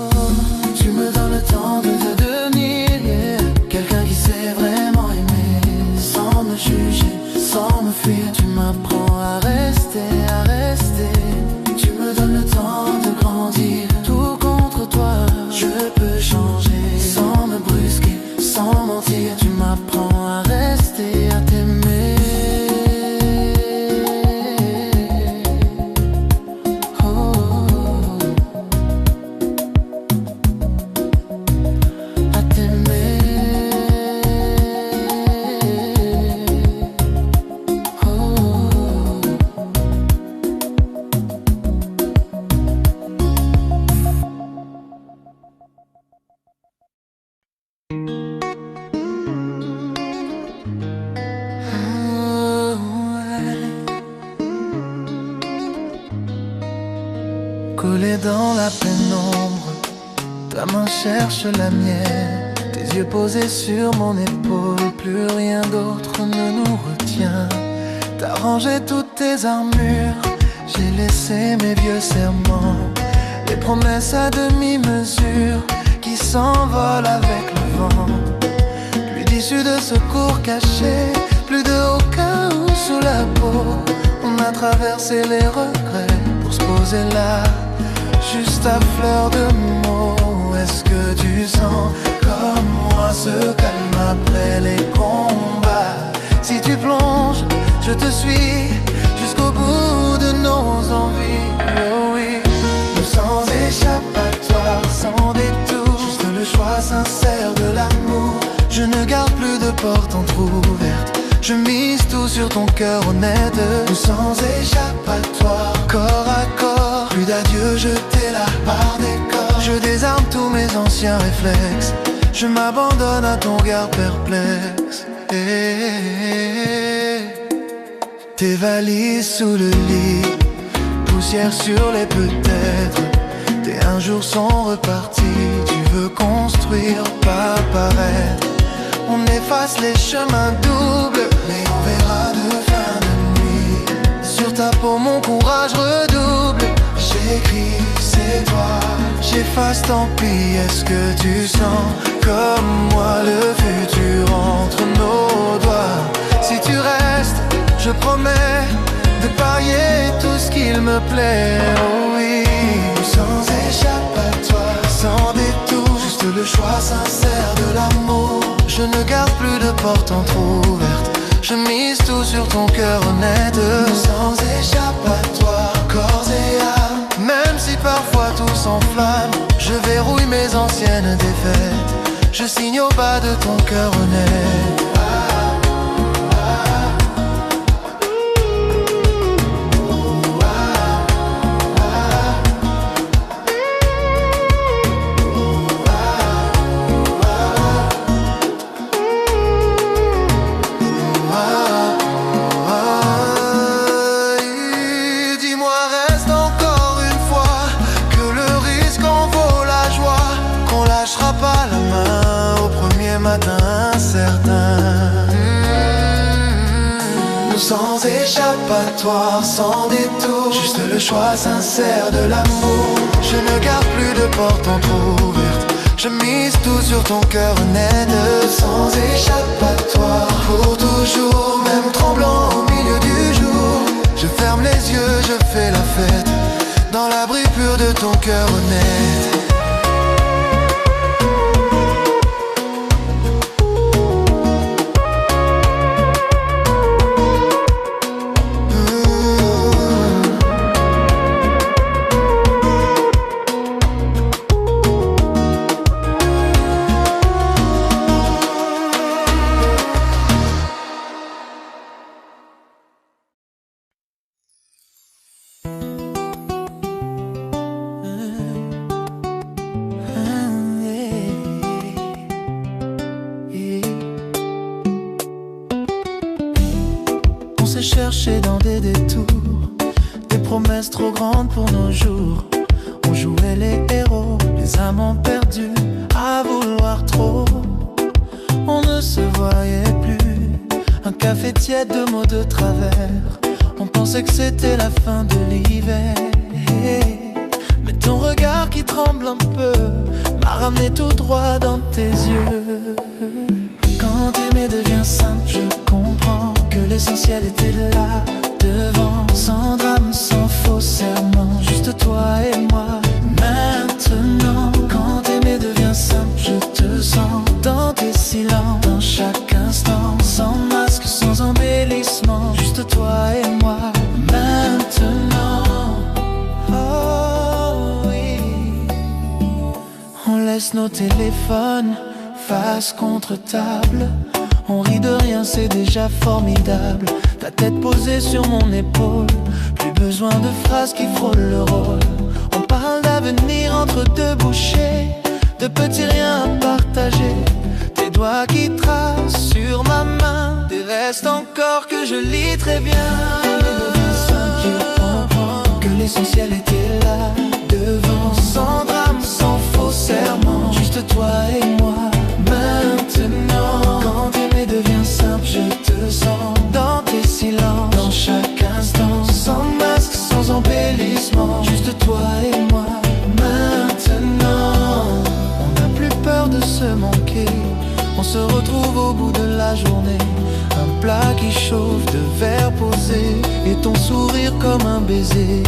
tu me donnes le temps de te devenir, yeah. Quelqu'un qui sait vraiment aimer, sans me juger, sans me fuir. Tu m'apprends à rester, à rester. Tu me donnes le temps de grandir. Tout contre toi, je peux changer, sans me brusquer, sans mentir. Tu m'apprends à rester, à t'aimer. Collé dans la pénombre, ta main cherche la mienne. Tes yeux posés sur mon épaule, plus rien d'autre ne nous retient. T'as rangé toutes tes armures, J'ai laissé mes vieux serments, les promesses à demi-mesure qui s'envolent avec le vent. Plus d'issue de secours cachés, plus de au cas où sous la peau. On a traversé les regrets pour se poser là, juste à fleur de mots. Est-ce que tu sens comme moi ce calme après les combats? Si tu plonges, je te suis jusqu'au bout de nos envies. Oh oui, nous sans échappatoire, sans détour, juste le choix sincère de l'amour. Je ne garde plus de porte entrouverte, je mise tout sur ton cœur honnête. Nous sans échappatoire, corps à corps, plus d'adieu jeté là par des corps. Je désarme tous mes anciens réflexes, je m'abandonne à ton regard perplexe. Tes valises sous le lit, poussière sur les peut-être. Tes un jour sont repartis, tu veux construire, pas paraître. On efface les chemins doubles, mais on verra de fin de nuit. Sur ta peau mon courage redouble, j'écris, c'est toi. J'efface, tant pis, est-ce que tu sens comme moi le futur entre nos doigts? Si tu restes, je promets de parier tout ce qu'il me plaît. Oh oui, sans échappatoire, sans détour, juste le choix sincère de l'amour. Je ne garde plus de porte entrouverte, je mise tout sur ton cœur honnête. Sans échappatoire, corps et âme, même si parfois tout s'enflamme, je verrouille mes anciennes défaites, je signe au bas de ton cœur honnête. Sans échappatoire, sans détour, juste le choix sincère de l'amour. Je ne garde plus de porte entrouverte, je mise tout sur ton cœur honnête. Sans échappatoire, pour toujours, même tremblant au milieu du jour. Je ferme les yeux, je fais la fête, dans l'abri pur de ton cœur honnête. Chercher dans des détours, des promesses trop grandes pour nos jours. On jouait les héros, les amants perdus, à vouloir trop. On ne se voyait plus, un café tiède, deux mots de travers. On pensait que c'était la fin de l'hiver. Mais ton regard qui tremble un peu m'a ramené tout droit dans tes yeux. Quand aimer devient simple, je comprends que l'essentiel était là, devant, sans drame, sans faux serment, juste toi et moi. Maintenant, quand aimer devient simple, je te sens dans tes silences, dans chaque instant, sans masque, sans embellissement, juste toi et moi. Maintenant, oh oui, on laisse nos téléphones face contre table. On rit de rien, c'est déjà formidable. Ta tête posée sur mon épaule, plus besoin de phrases qui frôlent le rôle. On parle d'avenir entre deux bouchées, de petits riens à partager. Tes doigts qui tracent sur ma main des restes encore que je lis très bien. Je comprends que l'essentiel était là, devant, sans drame, sans faux serment, juste toi et moi. Maintenant, quand aimer devient simple, je te sens dans tes silences, dans chaque instant, sans masque, sans de verre posé et ton sourire comme un baiser.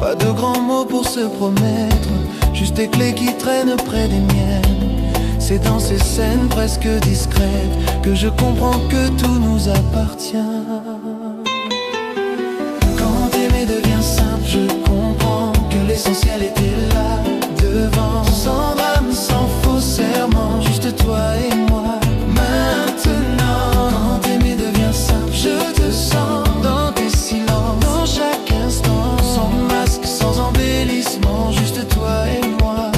Pas de grands mots pour se promettre, juste des clés qui traînent près des miennes. C'est dans ces scènes presque discrètes que je comprends que tout nous appartient. Quand aimer devient simple, je comprends que l'essentiel était là, devant. Sans drame, sans faux serment, juste toi et moi. Maintenant, quand aimer devient simple, je te sens dans tes silences, dans chaque instant. Sans masque, sans embellissement, juste toi et moi.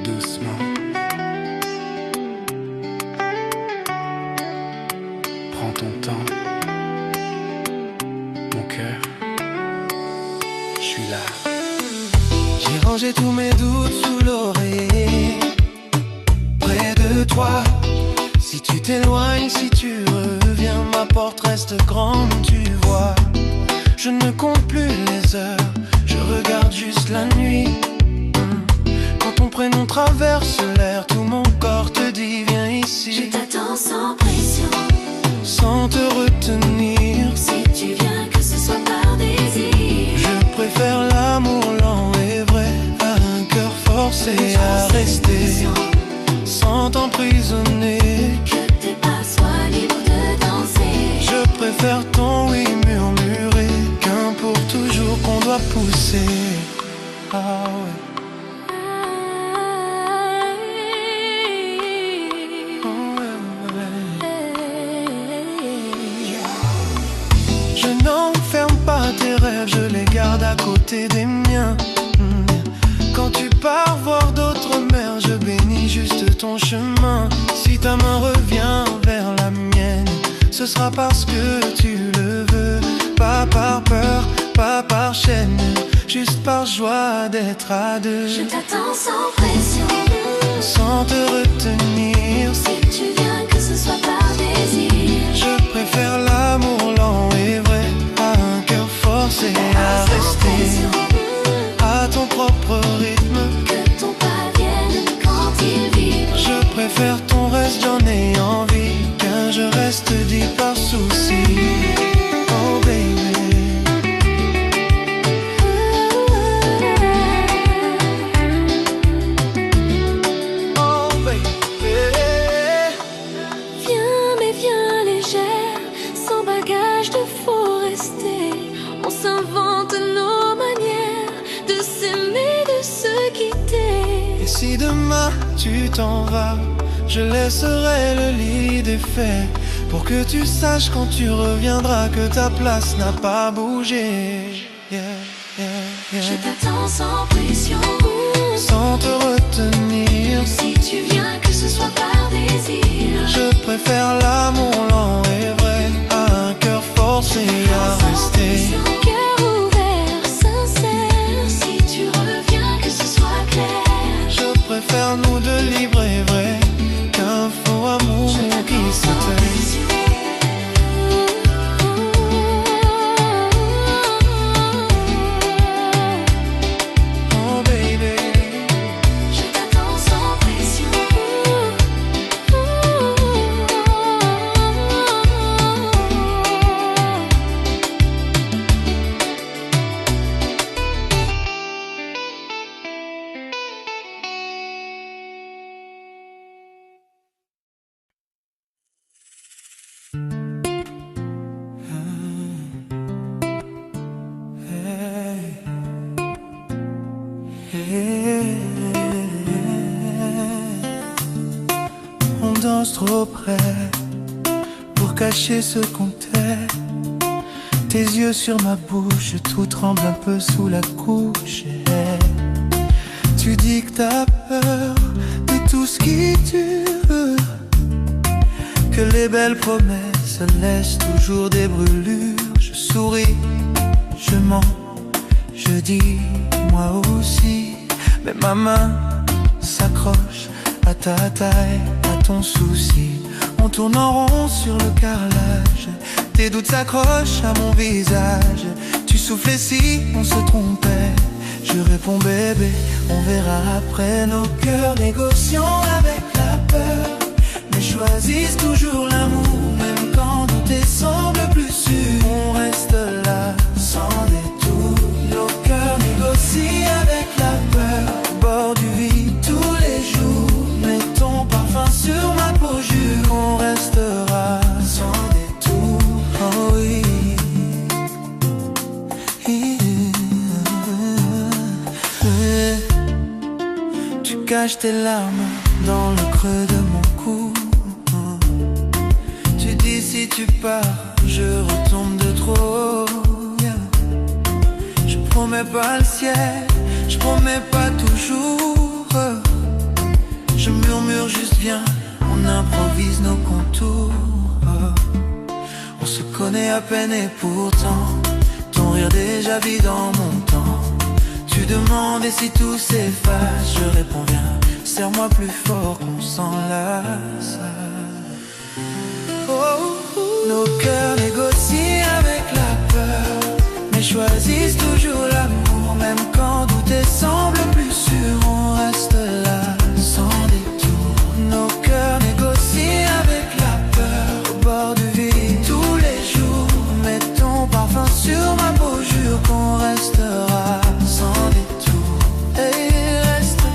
Doucement. Prends ton temps. Mon cœur, je suis là. J'ai rangé tous mes doutes sous l'oreiller, près de toi. Si tu t'éloignes, si tu reviens, ma porte reste grande, tu vois. Je ne compte plus les heures, je regarde juste la nuit. Quand ton prénom traverse l'air, tout mon corps te dit viens ici. Je t'attends sans pression, sans te retenir. si tu viens que ce soit par désir. Je préfère l'amour lent et vrai à un cœur forcé à rester, sans t'emprisonner. Que tes pas soient libres de danser. Je préfère ton oui murmuré qu'un pour toujours qu'on doit pousser. Ah ouais. Je n'enferme pas tes rêves, je les garde à côté des miens. Quand tu pars voir d'autres mers, je bénis juste ton chemin. Si ta main revient vers la mienne, ce sera parce que tu le veux. Pas par peur, pas par chaîne, juste par joie d'être à deux. Je t'attends sans pression, sans te retenir. si tu viens que ce soit par désir. Je préfère l'amour lent et vrai à un cœur forcé à rester, à ton propre rythme. Que ton pas vienne quand il vibre. Je préfère ton reste, j'en ai envie, qu'un je reste dit par souci. Oh baby. Oh baby. Viens mais viens légère, sans bagage de faut rester. On s'invente nos manières de s'aimer, de se quitter. Et si demain tu t'en vas, je laisserai le lit défait, pour que tu saches quand tu reviendras que ta place n'a pas bougé. Yeah, yeah, yeah. Je t'attends sans pression, Sans te retenir. si tu viens que ce soit par désir. Je préfère l'amour lent et vrai à un cœur forcé à Sans rester. pression, cœur ouvert, sincère. Si tu reviens que ce soit clair. Je préfère nous deux libres et vrais qu'un faux amour qui se tait. Oh baby. Je t'attends sans pression. On danse trop près pour cacher ce qu'on tait. Tes yeux sur ma bouche, tout tremble un peu sous la couche. Tu dis que t'as peur de tout ce qui dure, que les belles promesses laissent toujours des brûlures. Je souris, je mens, je dis moi aussi, mais ma main s'accroche à ta taille, à ton souci. On tourne en rond sur le carrelage, tes doutes s'accrochent à mon visage. Tu soufflais si on se trompait, je réponds bébé, on verra après. Nos cœurs négocient avec la peur, mais choisissent toujours l'amour. Même quand tout semble plus sûr, on reste là sans détour. Nos cœurs négocient avec la peur, au bord du vide tous les jours. Mets ton parfum sur ma peau, jure qu'on restera sans détour. Oh oui. Tu caches tes larmes dans le creux de mon cou. Tu dis si tu pars, je retombe de trop. Je promets pas le ciel, je promets pas toujours. Je murmure juste viens, on improvise nos contours. On se connaît à peine et pourtant ton rire déjà vit dans mon temps. Tu demandes et si tout s'efface, je réponds viens, serre-moi plus fort qu'on s'enlace. Nos cœurs négocient avec la peur, mais choisissent toujours l'amour. Même quand douter semble plus sûr, on reste là sans détour. Nos cœurs négocient avec la peur, au bord du vide tous les jours. Mets ton parfum sur ma peau, jure qu'on restera sans détour. Et reste,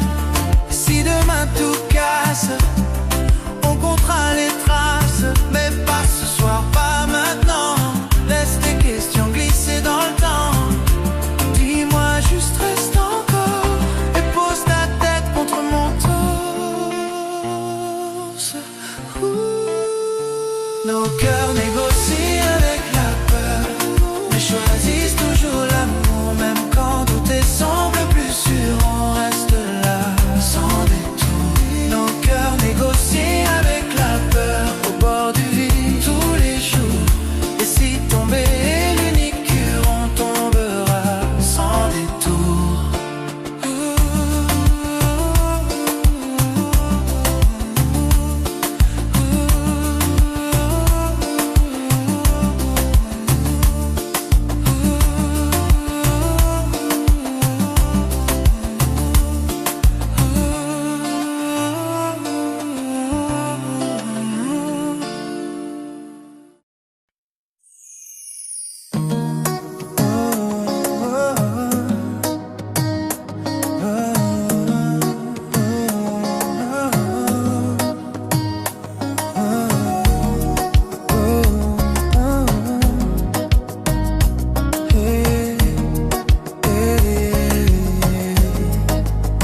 si demain tout casse, on comptera les traces, mais pas ce soir, pas maintenant. Laisse tes questions glisser dans le temps. Dis-moi juste reste encore et pose ta tête contre mon torse. Nos cœurs négocient avec la peur, mais choisissent toujours l'amour. Même quand tout semble plus sûr, on reste là sans détour. Nos cœurs négocient avec la peur, au bord du vide tous les jours. Et si tomber est l'unique cure, on tombera sans détour.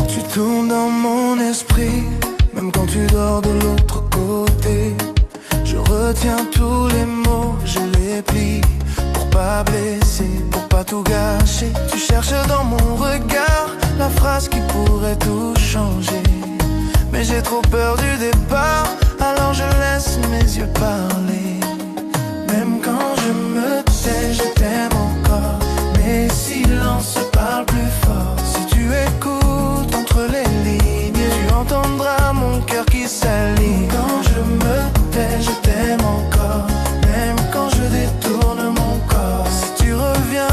Tu tournes dans mon esprit, même quand tu dors de l'autre côté. Je retiens tous les mots, je les plie pour pas blesser, pour pas tout gâcher. Tu cherches dans mon regard la phrase qui pourrait tout changer, mais j'ai trop peur du départ, alors je laisse mes yeux parler. Même quand je me tais, je t'aime encore. Mes silences parlent plus fort. Si tu écoutes entre les lignes, tu entendras mon cœur qui s'aligne. Quand je me tais, je t'aime encore. Même quand je détourne mon corps. Si tu reviens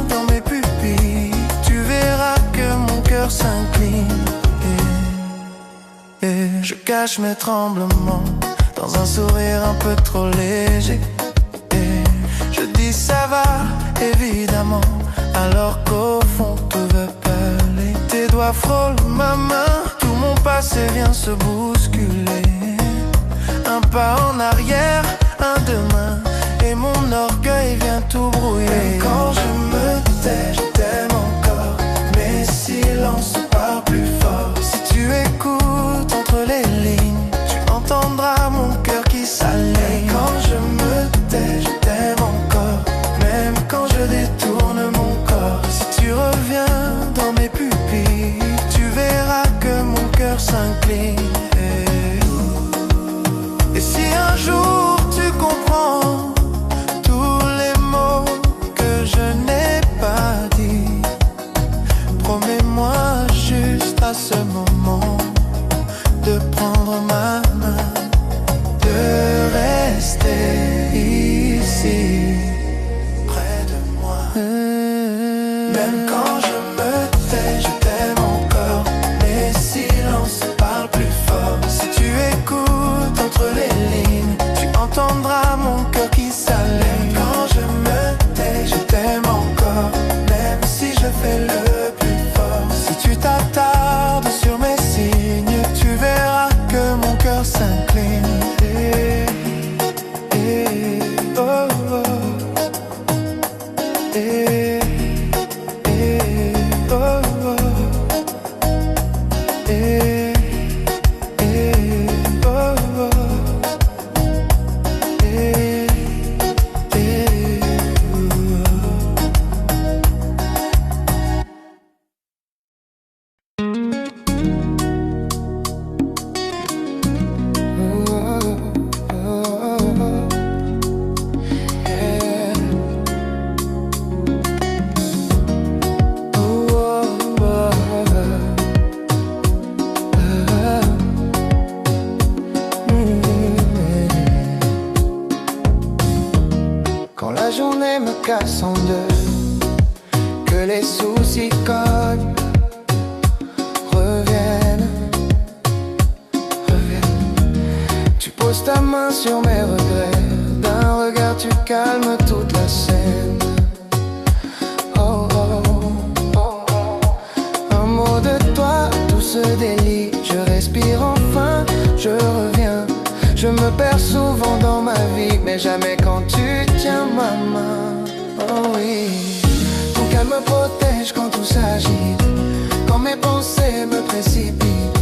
dans mes pupilles, tu verras que mon cœur s'incline. Et je cache mes tremblements dans un sourire un peu trop léger. Et je dis ça va, évidemment, alors qu'au fond tout veut parler. Tes doigts frôlent ma main, tout mon passé vient se bousculer. Un pas en arrière, un demain, et mon orgueil vient tout brouiller. Et quand je me tais, je t'aime encore. Mes silences parlent plus fort. Si tu écoutes entre les lignes, tu entendras mon cœur qui s'aligne. Et quand je me tais, je t'aime encore. Même quand de prendre ma main, de rester ici, près de moi. Même quand je me tais, je t'aime encore. Les silences parlent plus fort. Si tu écoutes entre les lignes, tu entendras mon cœur qui s'allume. Quand je me tais, je t'aime encore. Même si je fais le plus fort. Si tu t'attardes sur mes signes, tu verras que mon cœur s'incline. Oh, oh. Oh, oh. Quand la journée me casse en deux, que les soucis cognent, reviennent. Tu poses ta main sur mes regrets, d'un regard tu calmes toute la scène. Oh, oh, oh, oh. Un mot de toi, tout se délie. Je respire enfin, je reviens. Je me perds souvent dans ma vie, mais jamais quand tu tiens ma main. Oh oui, ton calme me protège quand tout s'agite, quand mes pensées me précipitent.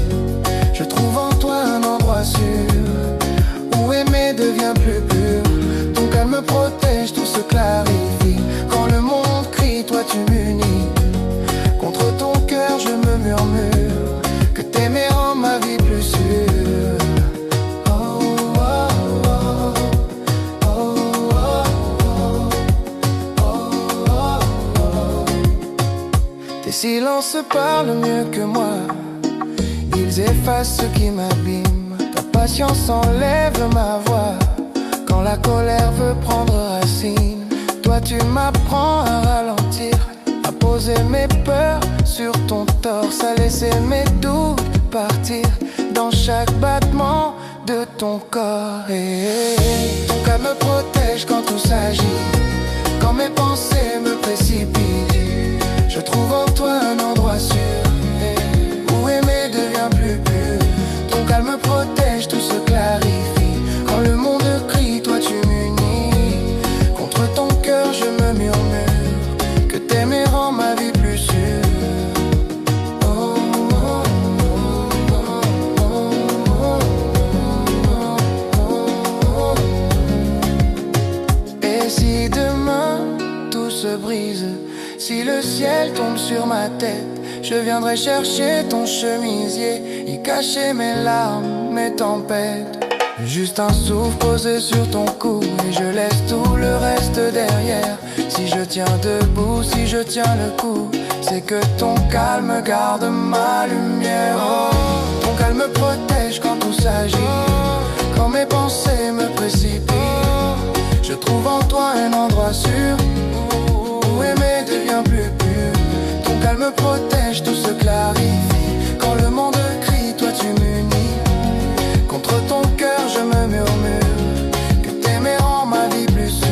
Je trouve en toi un endroit sûr, où aimer devient plus pur. Ton calme me protège, tout se clarifie. Quand le monde crie, toi tu m'unis. Contre ton cœur je me murmure que t'aimer rend ma vie plus sûre. Tes silences parlent mieux que moi, ils effacent ce qui m'abîme. Ta patience enlève ma voix quand la colère veut prendre racine. Toi tu m'apprends à ralentir, à poser mes peurs sur ton torse, à laisser mes doutes partir dans chaque battement de ton corps. Ton calme me protège quand tout s'agite, quand mes pensées me précipitent. Je trouve en toi un endroit sûr, où aimer devient plus pur. Ton calme me protège, tout se clarifie. Quand le monde crie, toi tu m'unis. Contre ton cœur je me murmure que t'aimer rend ma vie plus sûre. Et si demain tout se brise, si le ciel tombe sur ma tête, je viendrai chercher ton chemisier, y cacher mes larmes, mes tempêtes. Juste un souffle posé sur ton cou, et je laisse tout le reste derrière. Si je tiens debout, si je tiens le coup, c'est que ton calme garde ma lumière. Oh, ton calme me protège quand tout s'agit, quand mes pensées me précipitent. Je trouve en toi un endroit sûr, où aimer devient plus pur. Ton calme me protège, tout se clarifie. Quand le monde crie, toi tu m'unis. Contre ton cœur je me murmure que t'aimer rend ma vie plus sûre.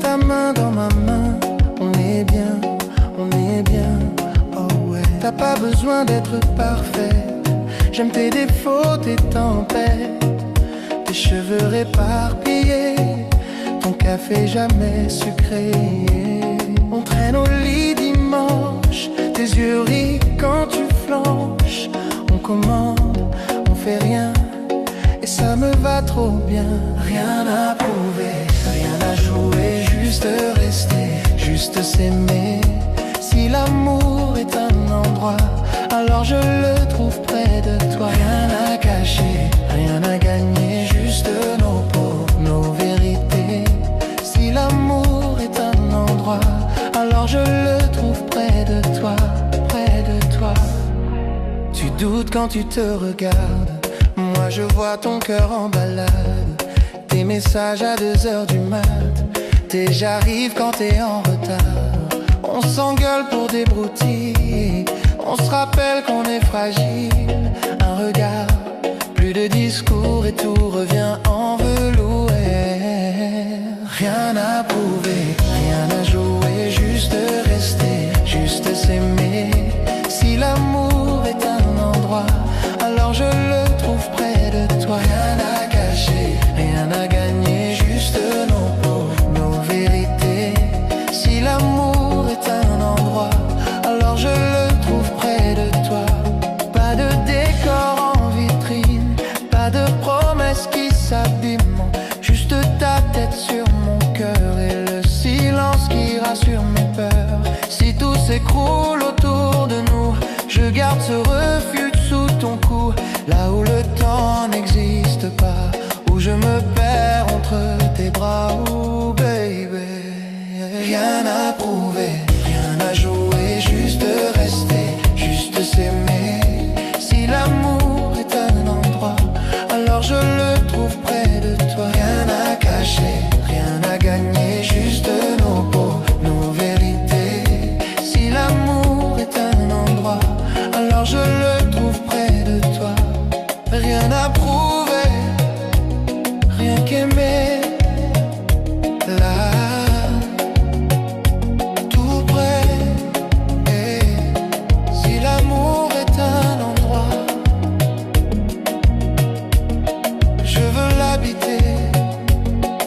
ta main dans ma main. On est bien, oh ouais. T'as pas besoin d'être parfaite. J'aime tes défauts, tes tempêtes. Tes cheveux éparpillés, ton café jamais sucré. On traîne au lit dimanche, tes yeux rient quand tu flanches. On commande, on fait rien, et ça me va trop bien. Rien à prouver, rien à jouer, juste rester, juste s'aimer. Si l'amour est un endroit, alors je le trouve près de toi. Rien à cacher, rien à gagner, juste nos peaux, nos vérités. Si l'amour est un endroit, alors je le trouve près de toi, près de toi. Tu doutes quand tu te regardes, moi je vois ton cœur en balade. Tes messages à 2h du mat, tes j'arrive quand t'es en retard. On s'engueule pour des broutilles, on se rappelle qu'on est fragile. Un regard, plus de discours et tout revient en velours. Rien à prouver, rien à jouer, juste rester, juste s'aimer. Si l'amour est un endroit, alors je le trouve près de toi. Rien à cacher, rien à gagner, juste nos peaux, nos vérités. Si l'amour est un endroit, alors je le trouve près de toi. Pas de décor en vitrine, pas de promesses qui s'abîment, juste ta tête sur mon cœur et le silence qui rassure mes peurs. Si tout s'écroule autour de nous, je garde ce refuge sous ton cou. Là où le temps n'existe pas, où je me perds entre tes bras, oh baby. Rien à prouver, rien à jouer, juste rester, juste s'aimer. Si l'amour est un endroit, alors je le trouve près de toi. Rien à cacher, rien à gagner, juste nos peaux, nos vérités. Si l'amour est un endroit, alors je le trouve près de toi. Rien à prouver, rien qu'aimer. Là, tout près. Et si l'amour est un endroit, je veux l'habiter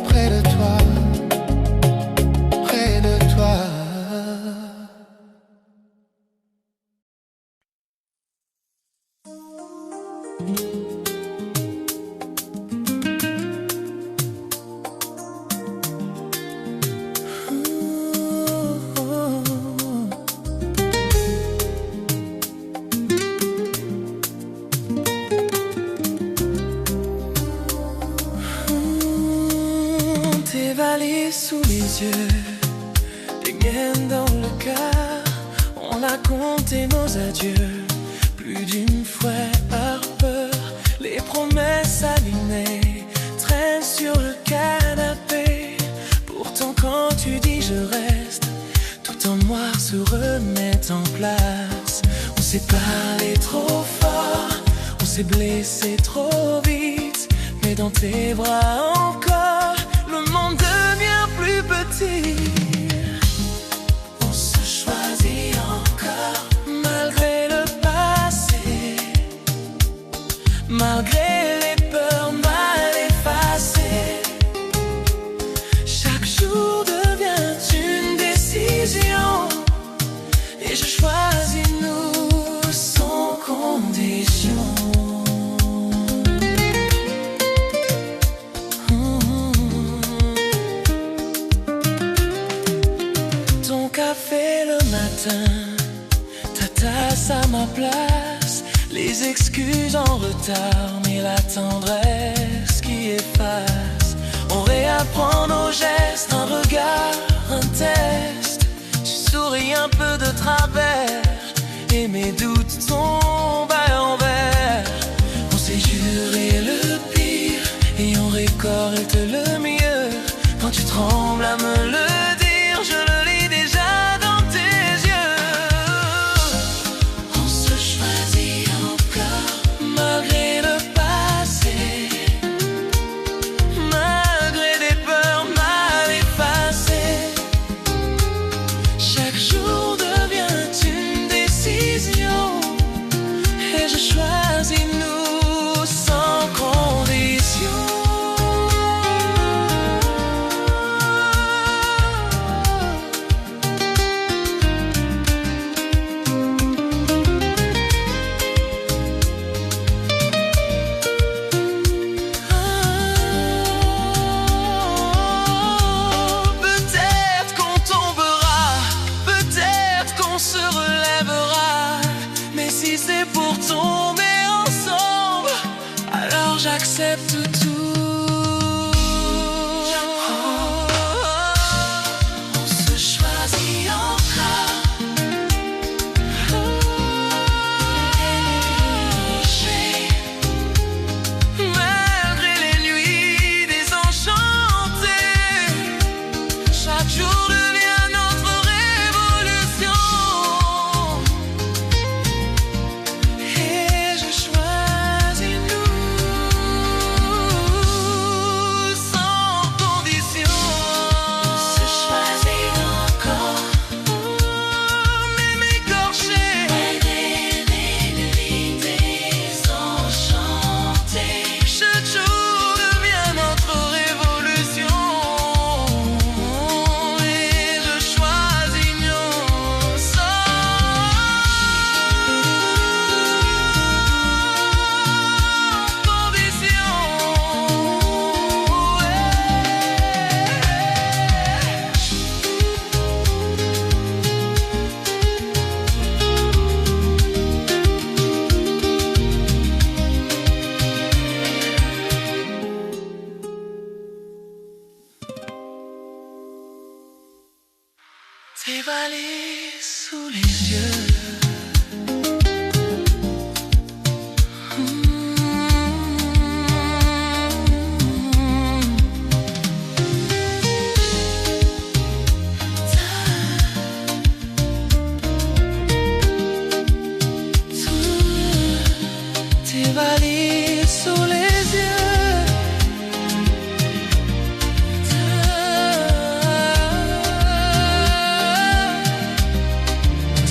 près de toi, près de toi. Tes valises sous les yeux, des miennes dans le cœur. On a compté nos adieux plus d'une fois par peur. Les promesses alignées traînent sur le canapé. Pourtant quand tu dis je reste, tout en moi se remet en place. On s'est parlé trop fort, on s'est blessé trop vite, mais dans tes bras encore, le monde devient plus petit. On se choisit encore, malgré le passé, malgré les peurs mal effacées. Chaque jour devient une décision, et je choisis nous sans condition. Café le matin, ta tasse à ma place, les excuses en retard, mais la tendresse qui efface. On réapprend nos gestes, un regard, un test. Tu souris un peu de travers, et mes doutes tombent à l'envers. On s'est juré le pire, et on récolte le mieux. Quand tu trembles à me le dire, je le lis déjà dans tes yeux. On se choisit encore, malgré le passé, malgré des peurs mal effacées. j'accepte tout. On se choisit encore. Malgré les nuits désenchantées, chaque jour devient notre révolution. Et je choisis nous sans condition. On se choisit encore. Même écorché, malgré les nuits désenchantées, chaque jour devient notre révolution. Et je choisis nous sans condition. Tes valises sous les yeux. Tes valises sous les yeux.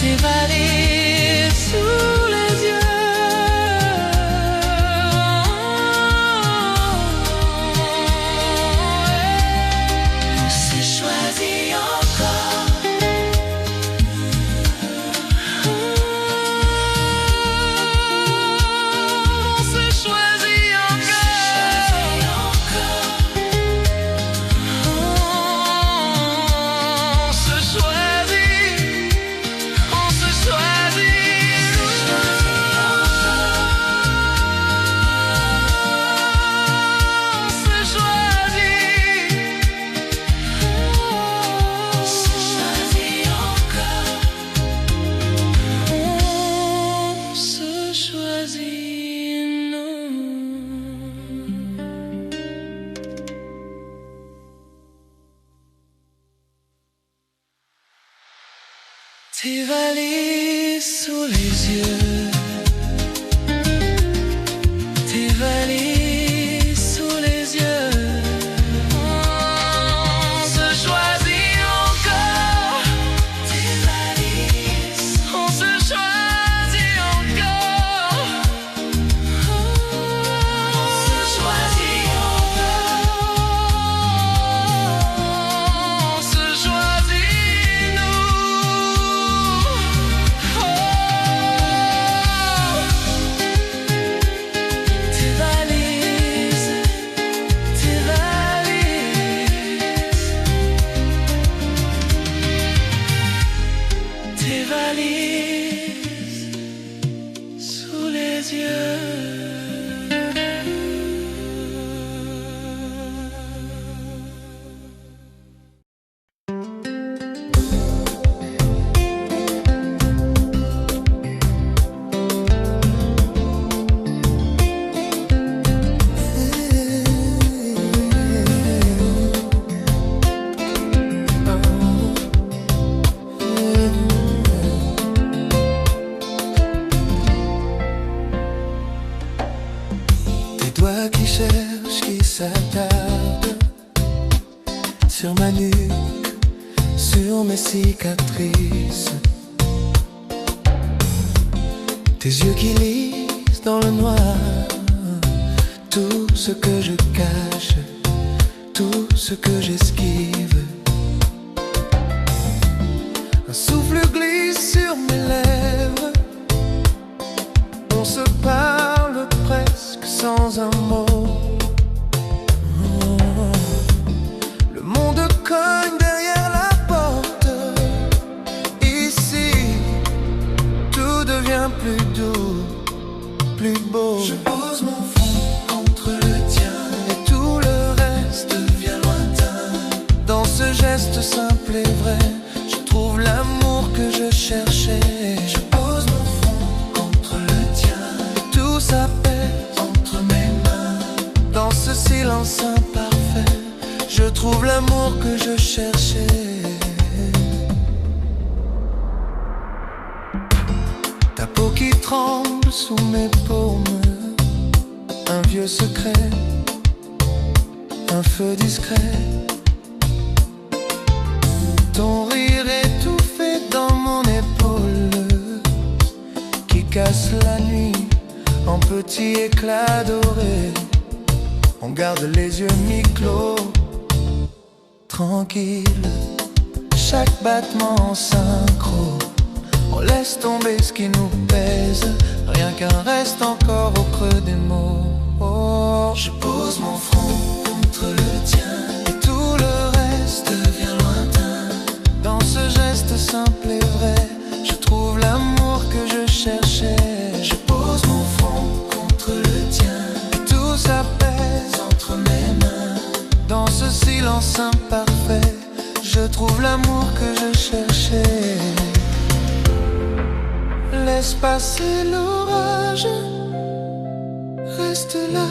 Tes valises sous les yeux. On se choisit encore. On se choisit encore. On se choisit. On se choisit. On se choisit encore. On se choisit, nous. Tes valises sous les yeux. Tes valises sous les yeux. On se choisit encore. Tes valises. On se choisit encore. On se choisit encore. On se choisit, nous. Tes valises, tes valises. Tes valises sous les yeux. Tes doigts qui cherchent, qui s'attardent sur ma nuque, sur mes cicatrices. Tes yeux qui lisent dans le noir tout ce que je cache, tout ce que j'esquive. Un souffle glisse sur mes lèvres. On se parle presque sans un mot. Le monde cogne derrière la porte. Ici, tout devient plus doux, plus beau. Je pose mon front contre le tremble sous mes paumes. Un vieux secret, un feu discret. Ton rire étouffé dans mon épaule, qui casse la nuit en petits éclats dorés. On garde les yeux mi-clos, tranquille, chaque battement en synchro. On laisse tomber ce qui nous pèse, rien qu'un reste encore au creux des mots. Oh, je pose mon front contre le tien et tout le reste devient lointain. Dans ce geste simple et vrai, je trouve l'amour que je cherchais. Je pose mon front contre le tien et tout s'apaise entre mes mains. Dans ce silence imparfait, je trouve l'amour que je cherchais. Laisse passer l'orage, reste là,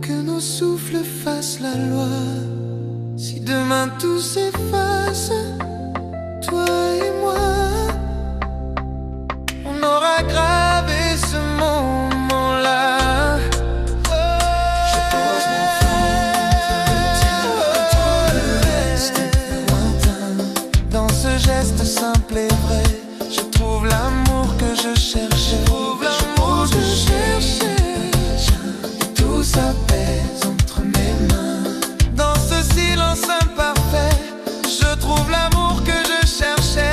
que nos souffles fassent la loi. Si demain tout s'efface, toi et moi, on aura gravé ce moment-là. Je pose mon front contre le tien, tout le reste lointain. Dans ce geste simple et vrai, je trouve l'amour que je cherche. Je trouve l'amour que je cherche. Tout s'apaise entre mes mains. Dans ce silence imparfait, je trouve l'amour que je cherchais.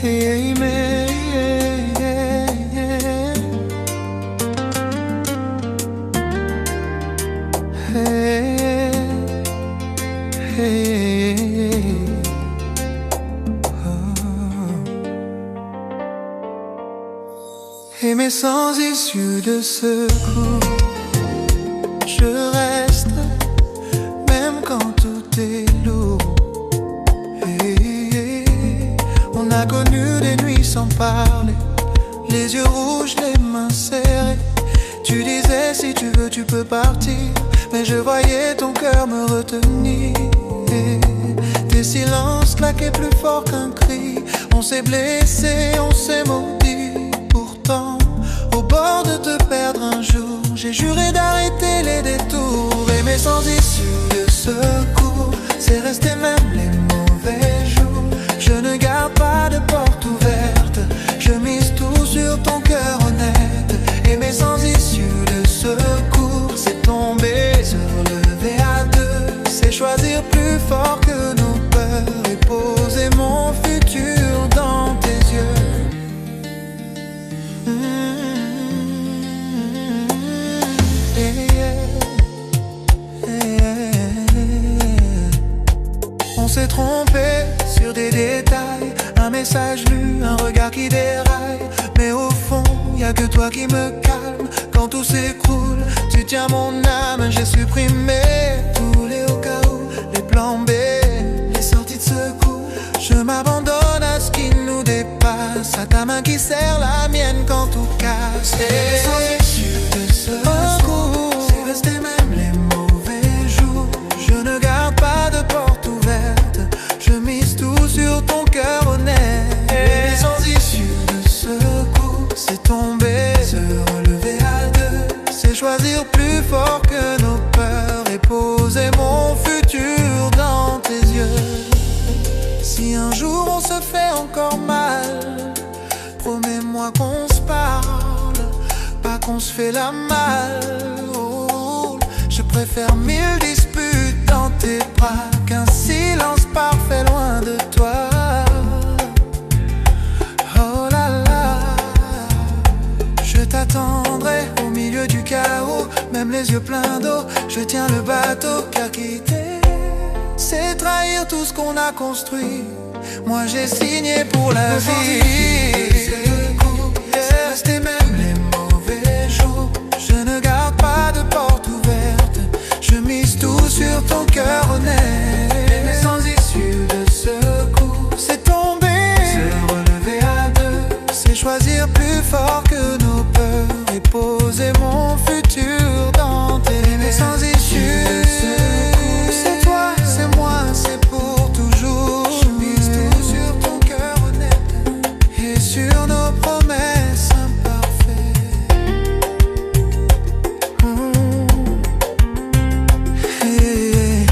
Hey, hey, mais sans issue de secours, je reste, même quand tout est lourd. On a connu des nuits sans parler, les yeux rouges, les mains serrées. Tu disais si tu veux tu peux partir, mais je voyais ton cœur me retenir. Tes silences claquaient plus fort qu'un cri. On s'est blessé, on s'est maudit. Pourtant, au bord de te perdre un jour, j'ai juré d'arrêter les détours. Mais sans issue de secours, c'est resté même les mauvais jours. Je ne garde pas de porte ouverte, je mise tout sur ton cœur honnête. Aimer sans issue de secours, c'est tomber, se relever à deux. C'est choisir plus fort que nos peurs et poser mon futur dans tes yeux. On s'est trompé sur des détails, un message lu, un regard qui déraille. Mais au fond, y'a que toi qui me calme. Quand tout s'écroule, tu tiens mon âme. J'ai supprimé tous les au cas où, les plans B, les sorties de secours. Je m'abandonne à ce qui nous dépasse, à ta main qui serre la mienne quand tout casse. Et sans issue de secours, c'est resté même les mauvais jours. Je ne garde pas de porte ouverte, je mise tout sur ton cœur honnête. Et sans issue de secours, c'est tomber, se relever à deux. C'est choisir plus fort que nos peurs et poser mon futur dans tes yeux. Si un jour on se fait encore mal, promets-moi qu'on se parle, pas qu'on se fait la malle. Oh, je préfère 1000 disputes dans tes bras qu'un silence parfait loin de toi. Oh là là, je t'attendrai au milieu du chaos, même les yeux pleins d'eau. Je tiens le bateau car quitter, c'est trahir tout ce qu'on a construit. Moi j'ai signé pour la vie. Rester même les mauvais jours. Je ne garde pas de porte ouverte. Je mise tout sur ton cœur honnête. Mais sans issue de secours. C'est tomber, se relever à deux. C'est choisir plus fort que nos peurs. Et poser mon futur dans tes mains. Mais sans issue de secours. C'est toi, c'est moi, c'est pour toujours. Je mise tout sur ton cœur honnête. Et sur nos promesses imparfaites. Hey, hey.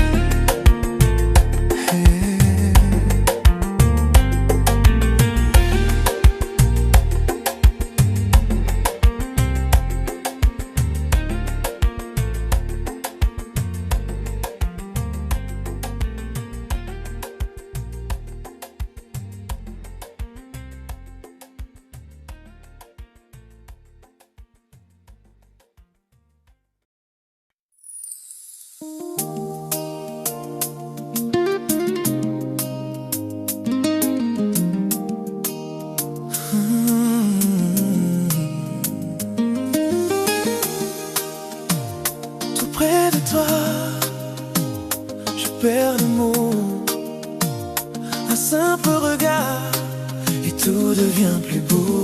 Tout près de toi, je perds les mots. Un simple regard et tout devient plus beau.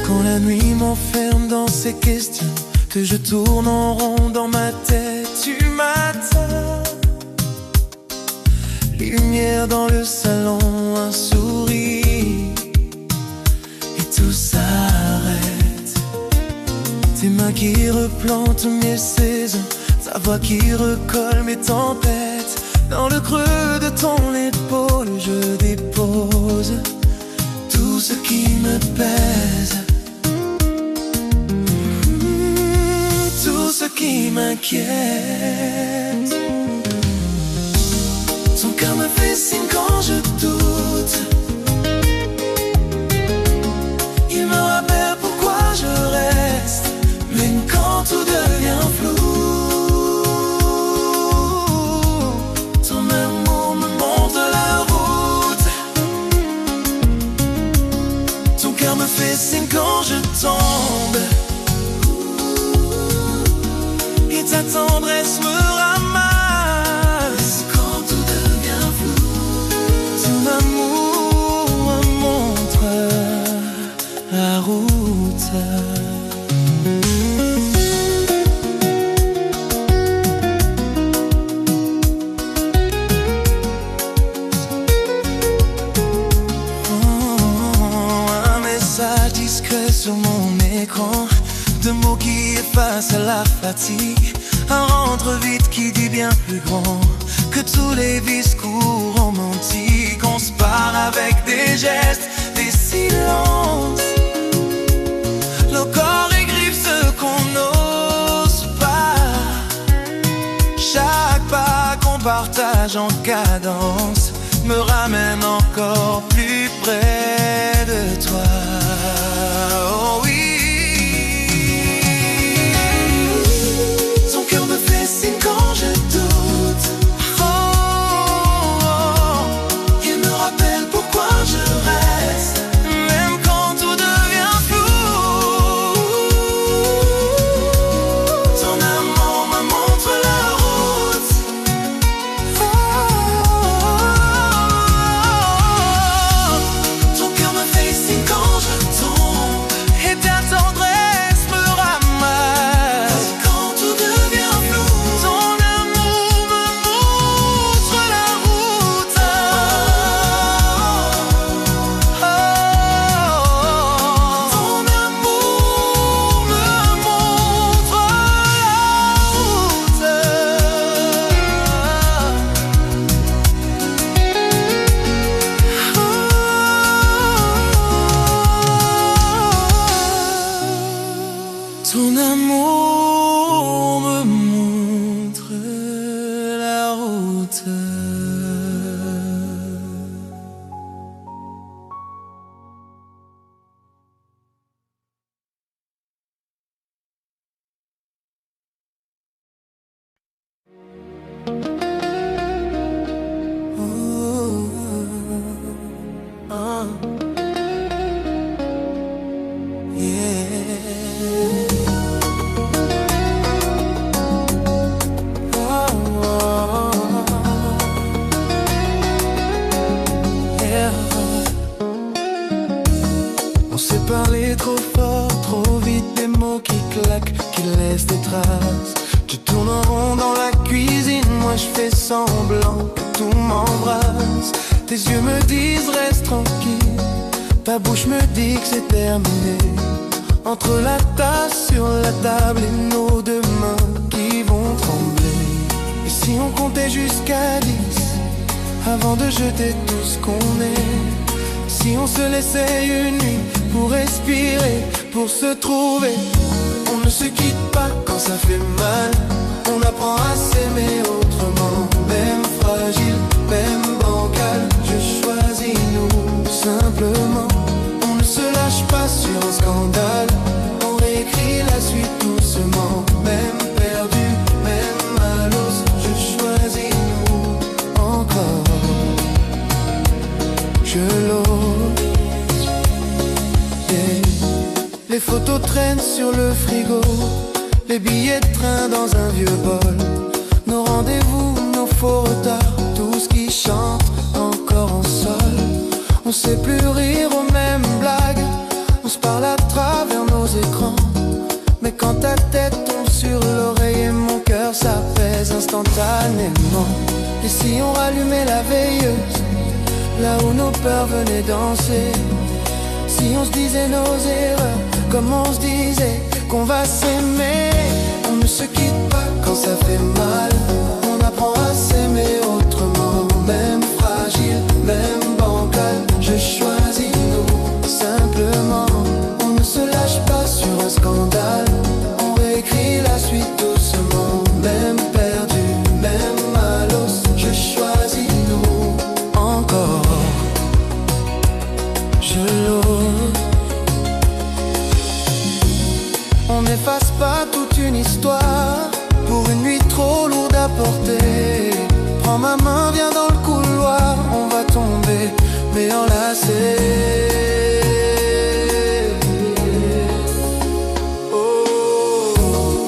Quand la nuit m'enferme dans ces questions, que je tourne en rond dans ma tête, tu m'attends. Lumière dans le salon, un sourire, et tout s'arrête. Tes mains qui replantent mes saisons, ta voix qui recolle mes tempêtes. Dans le creux de ton épaule, je dépose tout ce qui me pèse. Tout ce qui m'inquiète. Ton cœur me fait signe quand je doute. Il me rappelle pourquoi je reste, même quand tout devient flou. Ton amour me montre la route. Ton cœur me fait signe quand je tombe. Et ta tendresse me ramasse quand tout devient flou. Ton amour me montre la route. Un message discret sur mon écran, de mots qui effacent la fatigue. Un rentre vite qui dit bien plus grand que tous les discours romantiques. On se parle avec des gestes, des silences. Le corps égrive ce qu'on n'ose pas. Chaque pas qu'on partage en cadence me ramène encore plus près de toi. Oh oui. Quand je doute, il me rappelle pourquoi je reste, même quand tout devient flou. Ton amour me montre la route. On s'est parlé trop fort, trop vite, des mots qui claquent, qui laissent des traces. Tu tournes en rond dans la cuisine, moi je fais semblant que tout m'embrasse. Tes yeux me disent reste tranquille, ta bouche me dit que c'est terminé. Entre la tasse sur la table et nos deux mains qui vont trembler. Et si on comptait jusqu'à 10 avant de jeter tout ce qu'on est? Si on se laissait une nuit pour respirer, pour se trouver? On ne se quitte pas quand ça fait mal, on apprend à s'aimer autrement. Même fragile, même bancal, je choisis nous simplement. On ne se lâche pas sur un scandale, on réécrit la suite doucement. Même perdu, même à l'os, je choisis nous encore. Je l'ose, yeah. Les photos traînent sur le frigo, les billets de train dans un vieux bol, nos rendez-vous, nos faux retards, tout ce qui chante encore en sol. On sait plus rire aux mêmes blagues, on se parle à travers nos écrans. Mais quand ta tête tombe sur l'oreille, mon cœur s'apaise instantanément. Et si on rallumait la veilleuse, là où nos peurs venaient danser? Si on se disait nos erreurs, comme on se disait qu'on va s'aimer? On ne se quitte pas quand ça fait mal, on apprend à s'aimer autrement. Même fragile, même bancal, je choisis nous simplement. On ne se lâche pas sur un scandale, on réécrit la suite doucement. Même perdu, même à l'os, je choisis nous encore. Je l'ose. On n'efface pas toute une histoire pour une nuit trop lourde à porter. Prends ma main, viens dans le couloir, on va tomber, mais enlacés. Oh,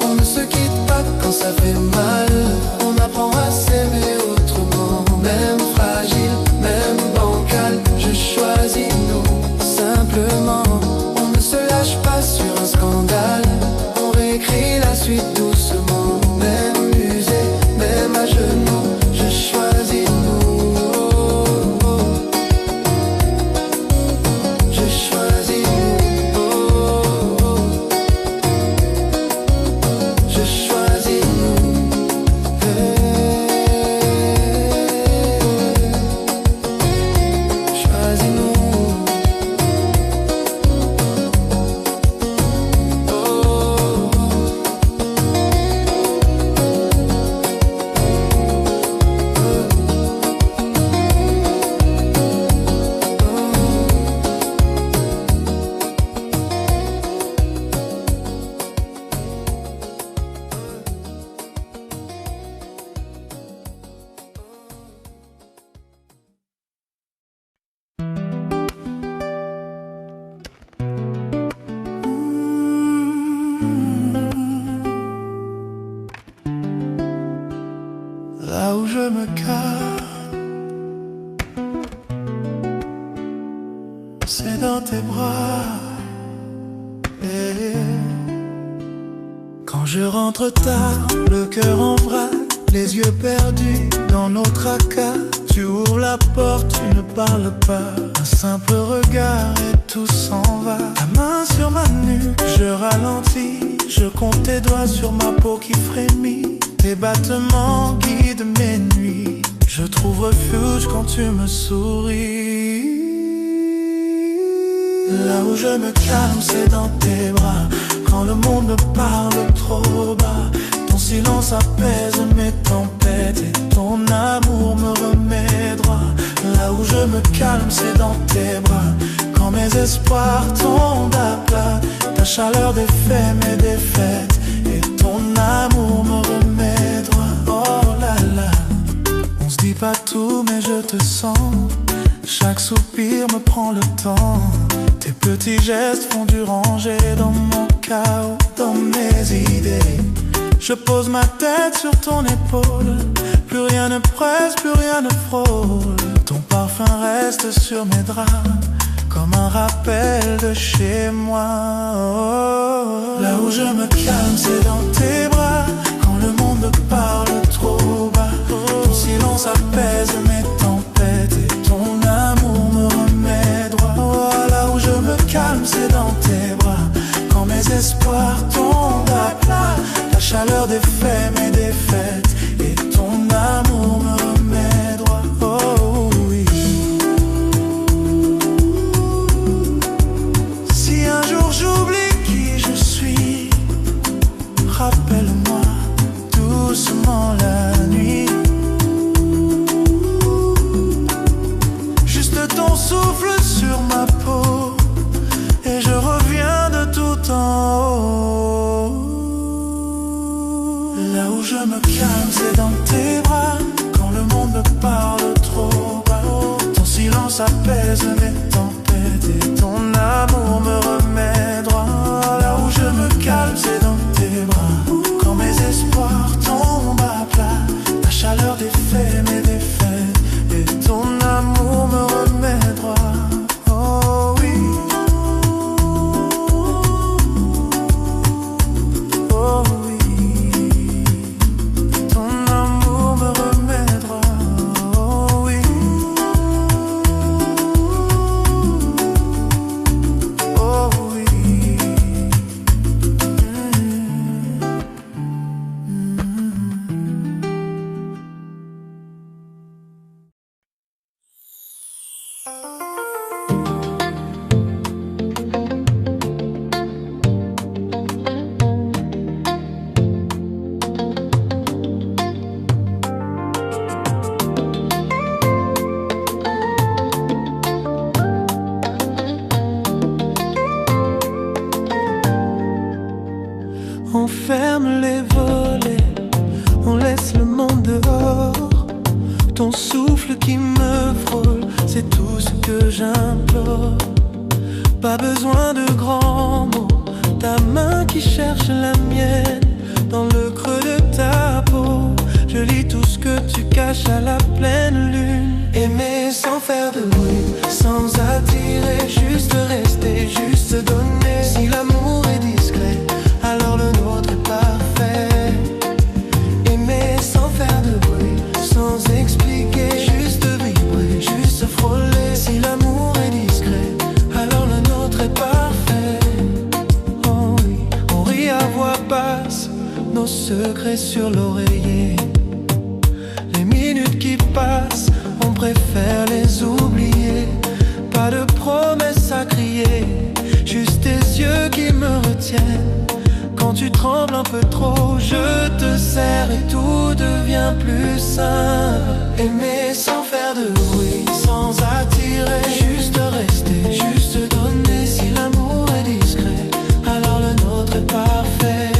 on ne se quitte pas quand ça fait mal, on apprend à s'aimer autrement. Même fragile, même bancal, je choisis nous simplement. On ne se lâche pas sur un scandale, on réécrit la suite doucement. Même usé, même à genoux, je choisis nous. Je choisis nous. Je choisis nous. Choisis nous. Là où je me calme, c'est dans tes bras. Et quand je rentre tard, le cœur en vrac, les yeux perdus dans nos tracas, tu ouvres la porte, tu ne parles pas, un simple regard et tout s'en va. Ta main sur ma nuque, je ralentis, je compte tes doigts sur ma peau qui frémit. Tes battements guident mes nuits, je trouve refuge quand tu me souris. Là où je me calme, c'est dans tes bras. Quand le monde me parle trop bas, ton silence apaise mes tempêtes et ton amour me remet droit. Là où je me calme, c'est dans tes bras. Quand mes espoirs tombent à plat, ta chaleur défait mes défaites et ton amour me remet droit. Oh là là, on se dit pas tout mais je te sens. Chaque soupir me prend le temps. Tes petits gestes font du rangé dans mon chaos, dans mes idées. Je pose ma tête sur ton épaule. Plus rien ne presse, plus rien ne frôle. Ton parfum reste sur mes draps, comme un rappel de chez moi. Oh. Là où je me calme, c'est dans tes bras. Quand le monde me parle trop bas, ton silence apaise mes tempêtes et ton amour me remet droit. Oh, là où je me calme, c'est dans tes bras. Quand mes espoirs tombent à plat, la chaleur défait mes défaites et ton amour me remet droit. Oh oui. Si un jour j'oublie qui je suis, rappelle-moi doucement la nuit. Juste ton souffle sur ma peau et je reviens de tout en haut. Là où je me calme, c'est dans tes bras. Quand le monde me parle trop bas, ton silence apaise mes tempêtes et ton amour me remet droit. Là où je me calme, c'est dans tes bras. Quand mes espoirs tombent à plat, ta chaleur défait mes défaites et ton amour me remet droit. Oh oui. Oh oui. Ton amour me remet droit. Oh oui. Oh oui. On ferme les volets, on laisse le monde dehors. Ton souffle qui me frôle, c'est tout ce que j'implore. Pas besoin de grands mots, ta main qui cherche la mienne. Dans le creux de ta peau, je lis tout ce que tu caches à la pleine lune. Aimer sans faire de bruit, sans attirer, juste rester, juste donner. Si l'amour est discret, alors le nôtre est parfait. Aimer sans faire de bruit, sans expliquer, juste vibrer, juste frôler. Si l'amour est discret, alors le nôtre est parfait. Oh oui, on rit à voix basse, nos secrets sur l'oreiller. Les minutes qui passent, on préfère les oublier. Pas de promesses à crier, juste tes yeux qui me retiennent. Quand tu trembles un peu trop, je te serre et tout devient plus simple. Aimer sans faire de bruit, sans attirer, juste rester, juste donner. Si l'amour est discret, alors le nôtre est parfait.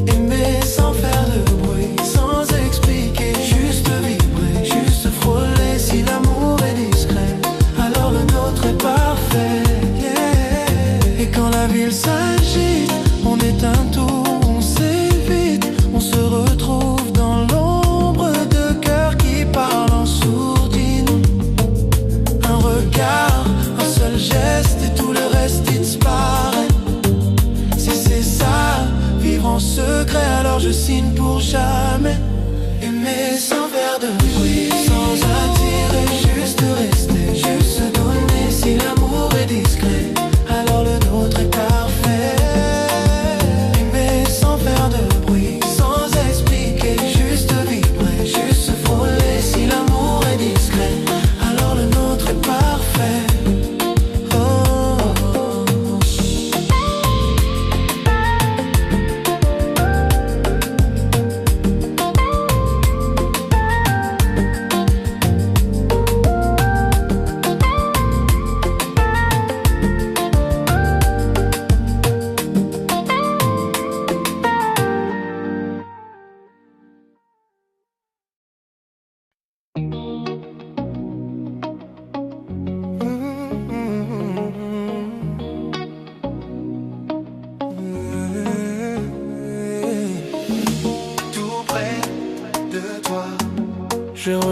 Aimer sans faire de bruit, sans expliquer, juste vibrer, juste frôler. Si l'amour est discret, alors le nôtre est parfait. Yeah. Et quand la ville s'agite, on éteint tout, on s'évite, on se retrouve dans l'ombre de cœurs qui parlent en sourdine. Un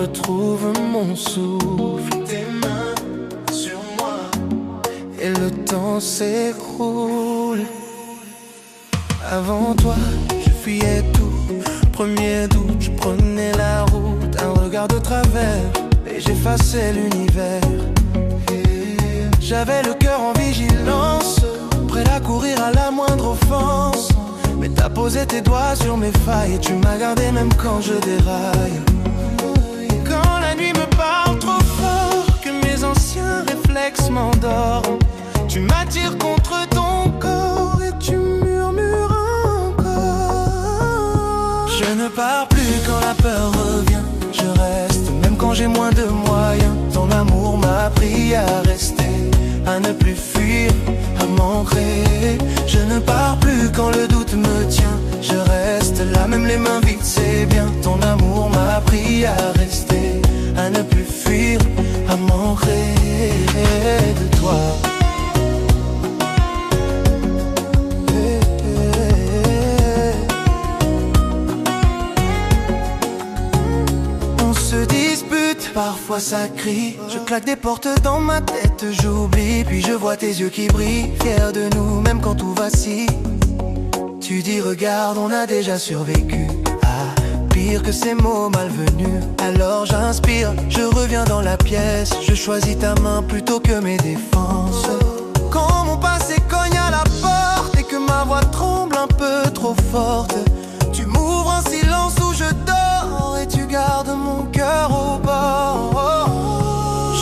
retrouve mon souffle. Tes mains sur moi et le temps s'écroule. Avant toi, je fuyais tout. Premier doute, je prenais la route. Un regard de travers et j'effaçais l'univers. J'avais le cœur en vigilance, prêt à courir à la moindre offense. Mais t'as posé tes doigts sur mes failles et tu m'as gardé même quand je déraille. Quand la nuit me parle trop fort, que mes anciens réflexes m'endorment, tu m'attires contre ton corps et tu murmures encore. Je ne pars plus quand la peur revient, je reste même quand j'ai moins de moyens. Ton amour m'a appris à rester, à ne plus fuir, à m'ancrer. Je ne pars plus quand le doute me tient, je reste là même les mains vides, c'est bien. Ton amour m'a appris à rester, à ne plus fuir, à m'ancrer de toi. On se dispute, parfois ça crie. Je claque des portes dans ma tête, j'oublie. Puis je vois tes yeux qui brillent, fiers de nous, même quand tout vacille. Tu dis regarde, on a déjà survécu. Ah, pire que ces mots malvenus. Alors j'inspire, je reviens dans la pièce. Je choisis ta main plutôt que mes défenses. Quand mon passé cogne à la porte et que ma voix tremble un peu trop forte, tu m'ouvres un silence où je dors et tu gardes mon cœur au bord.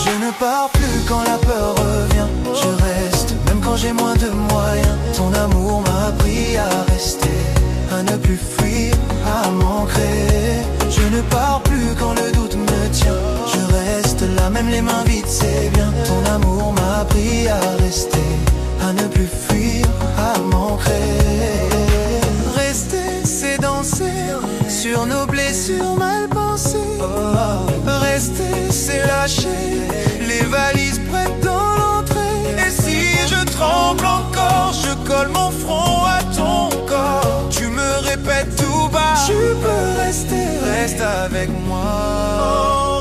Je ne pars plus quand la peur revient, je reste même quand j'ai moins de moyens. Ton amour m'a appris à rester, à ne plus fuir, à m'ancrer. Je ne pars plus quand le doute me tient, je reste là même les mains vides, c'est bien. Ton amour m'a appris à rester, à ne plus fuir, à m'ancrer. Rester, c'est danser sur nos blessures mal pensées. Rester, c'est lâcher les valises prêtes dans l'entrée. Et si je tremble encore, je colle mon front à ton corps. Tu me répètes tout bas, tu peux rester, reste avec moi.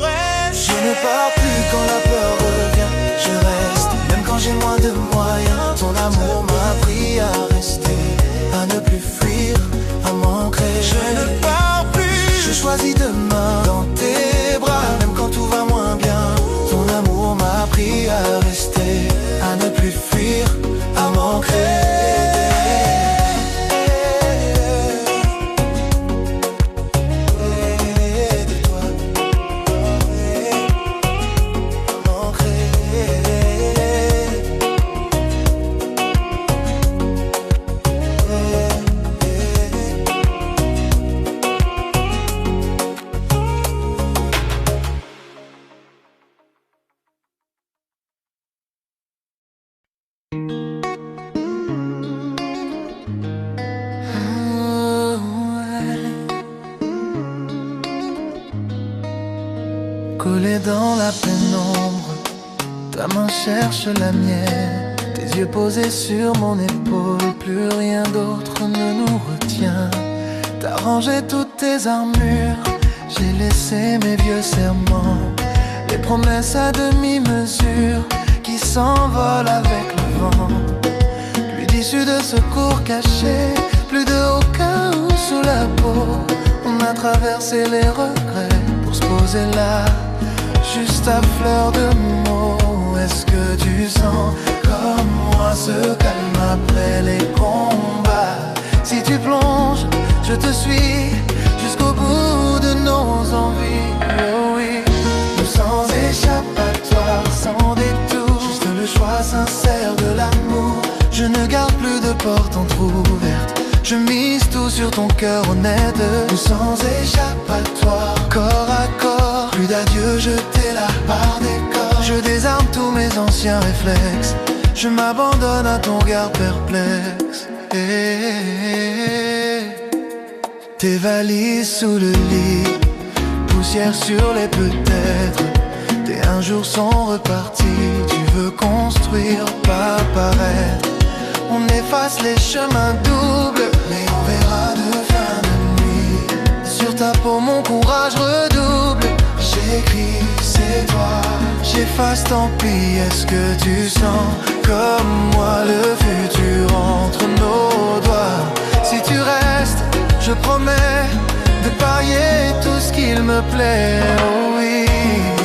Je ne pars plus quand la peur revient, je reste même quand j'ai moins de moyens. Ton amour m'a appris à rester, à ne plus fuir, à m'ancrer. Je ne pars plus, je choisis demain dans tes bras, même quand tout va moins bien. Ton amour m'a appris à rester, à ne plus fuir, à m'ancrer. Collé dans la pénombre, ta main cherche la mienne. Tes yeux posés sur mon épaule, plus rien d'autre ne nous retient. T'as rangé toutes tes armures, j'ai laissé mes vieux serments, les promesses à demi-mesure qui s'envolent avec le vent. Plus d'issue de secours cachés, plus de haut cas sous la peau. On a traversé les regrets pour se poser là, juste à fleur de mots. Est-ce que tu sens comme moi ce calme après les combats? Si tu plonges, je te suis jusqu'au bout de nos envies. Oh oui, nous sans échappatoire, sans détour, juste le choix sincère de l'amour. Je ne garde plus de porte entrouverte, je mise tout sur ton cœur honnête. Nous sans échappatoire, corps à corps, plus d'adieu jeté là par des corps. Je désarme tous mes anciens réflexes, je m'abandonne à ton regard perplexe. Tes valises sous le lit, poussière sur les peut-être. Tes un jour sont repartis, tu veux construire, pas paraître. On efface les chemins doubles, mais on verra de fin de nuit. Sur ta peau mon courage redouble, j'ai s'efface, tant pis. Est-ce que tu sens comme moi le futur entre nos doigts? Si tu restes, je promets de parier tout ce qu'il me plaît. Oh oui,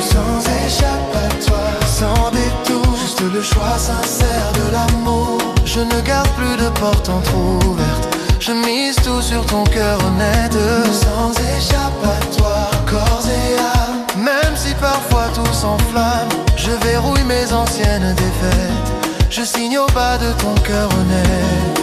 sans échappatoire, sans détour, juste le choix sincère de l'amour. Je ne garde plus de porte entrouverte, je mise tout sur ton cœur honnête. Sans échappatoire, corps et âme, même si parfois tout s'enflamme, je verrouille mes anciennes défaites, je signe au bas de ton cœur honnête.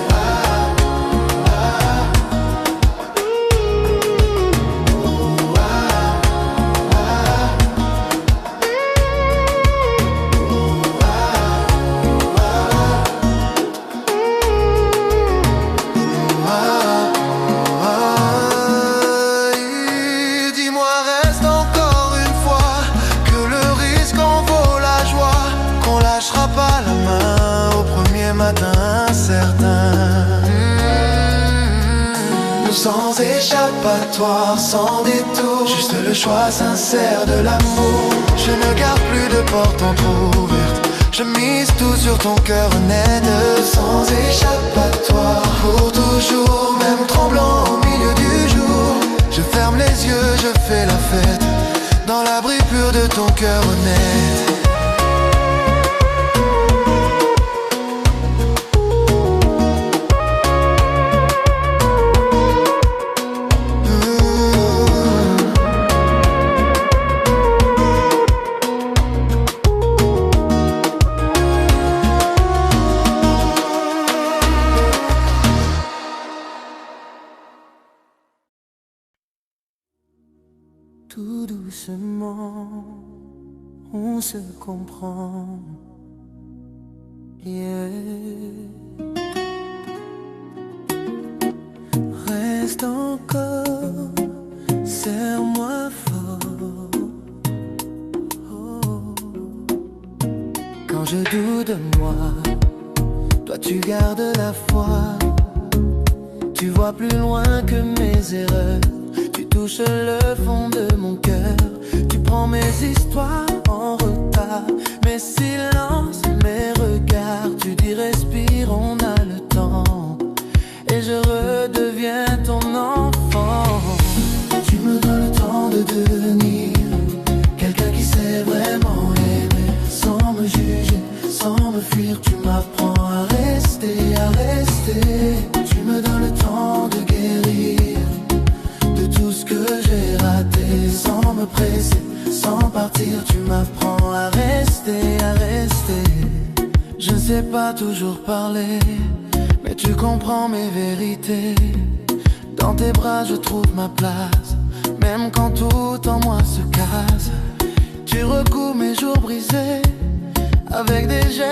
Sans échappatoire, sans détour, juste le choix sincère de l'amour. Je ne garde plus de porte entrouverte, je mise tout sur ton cœur honnête. Sans échappatoire, pour toujours, même tremblant au milieu du jour. Je ferme les yeux, je fais la fête, dans l'abri pur de ton cœur honnête. Tout doucement, on se comprend. Yeah. Reste encore, serre-moi fort. Oh. Quand je doute de moi, toi tu gardes la foi. Tu vois plus loin que mes erreurs, tu touches le fond de mon cœur. Tu prends mes histoires en retard, mes silences, mes regards. Tu dis respire, on a le temps, et je redeviens ton enfant. Tu me donnes le temps de devenir quelqu'un qui sait vraiment aimer, sans me juger, sans me fuir. Tu m'apprends à rester, à rester. Tu me donnes le temps de guérir de tout ce que j'ai raté, sans me presser, sans partir. Tu m'apprends à rester, à rester. Je ne sais pas toujours parler, mais tu comprends mes vérités. Dans tes bras je trouve ma place, même quand tout en moi se casse. Tu recouds mes jours brisés avec des gestes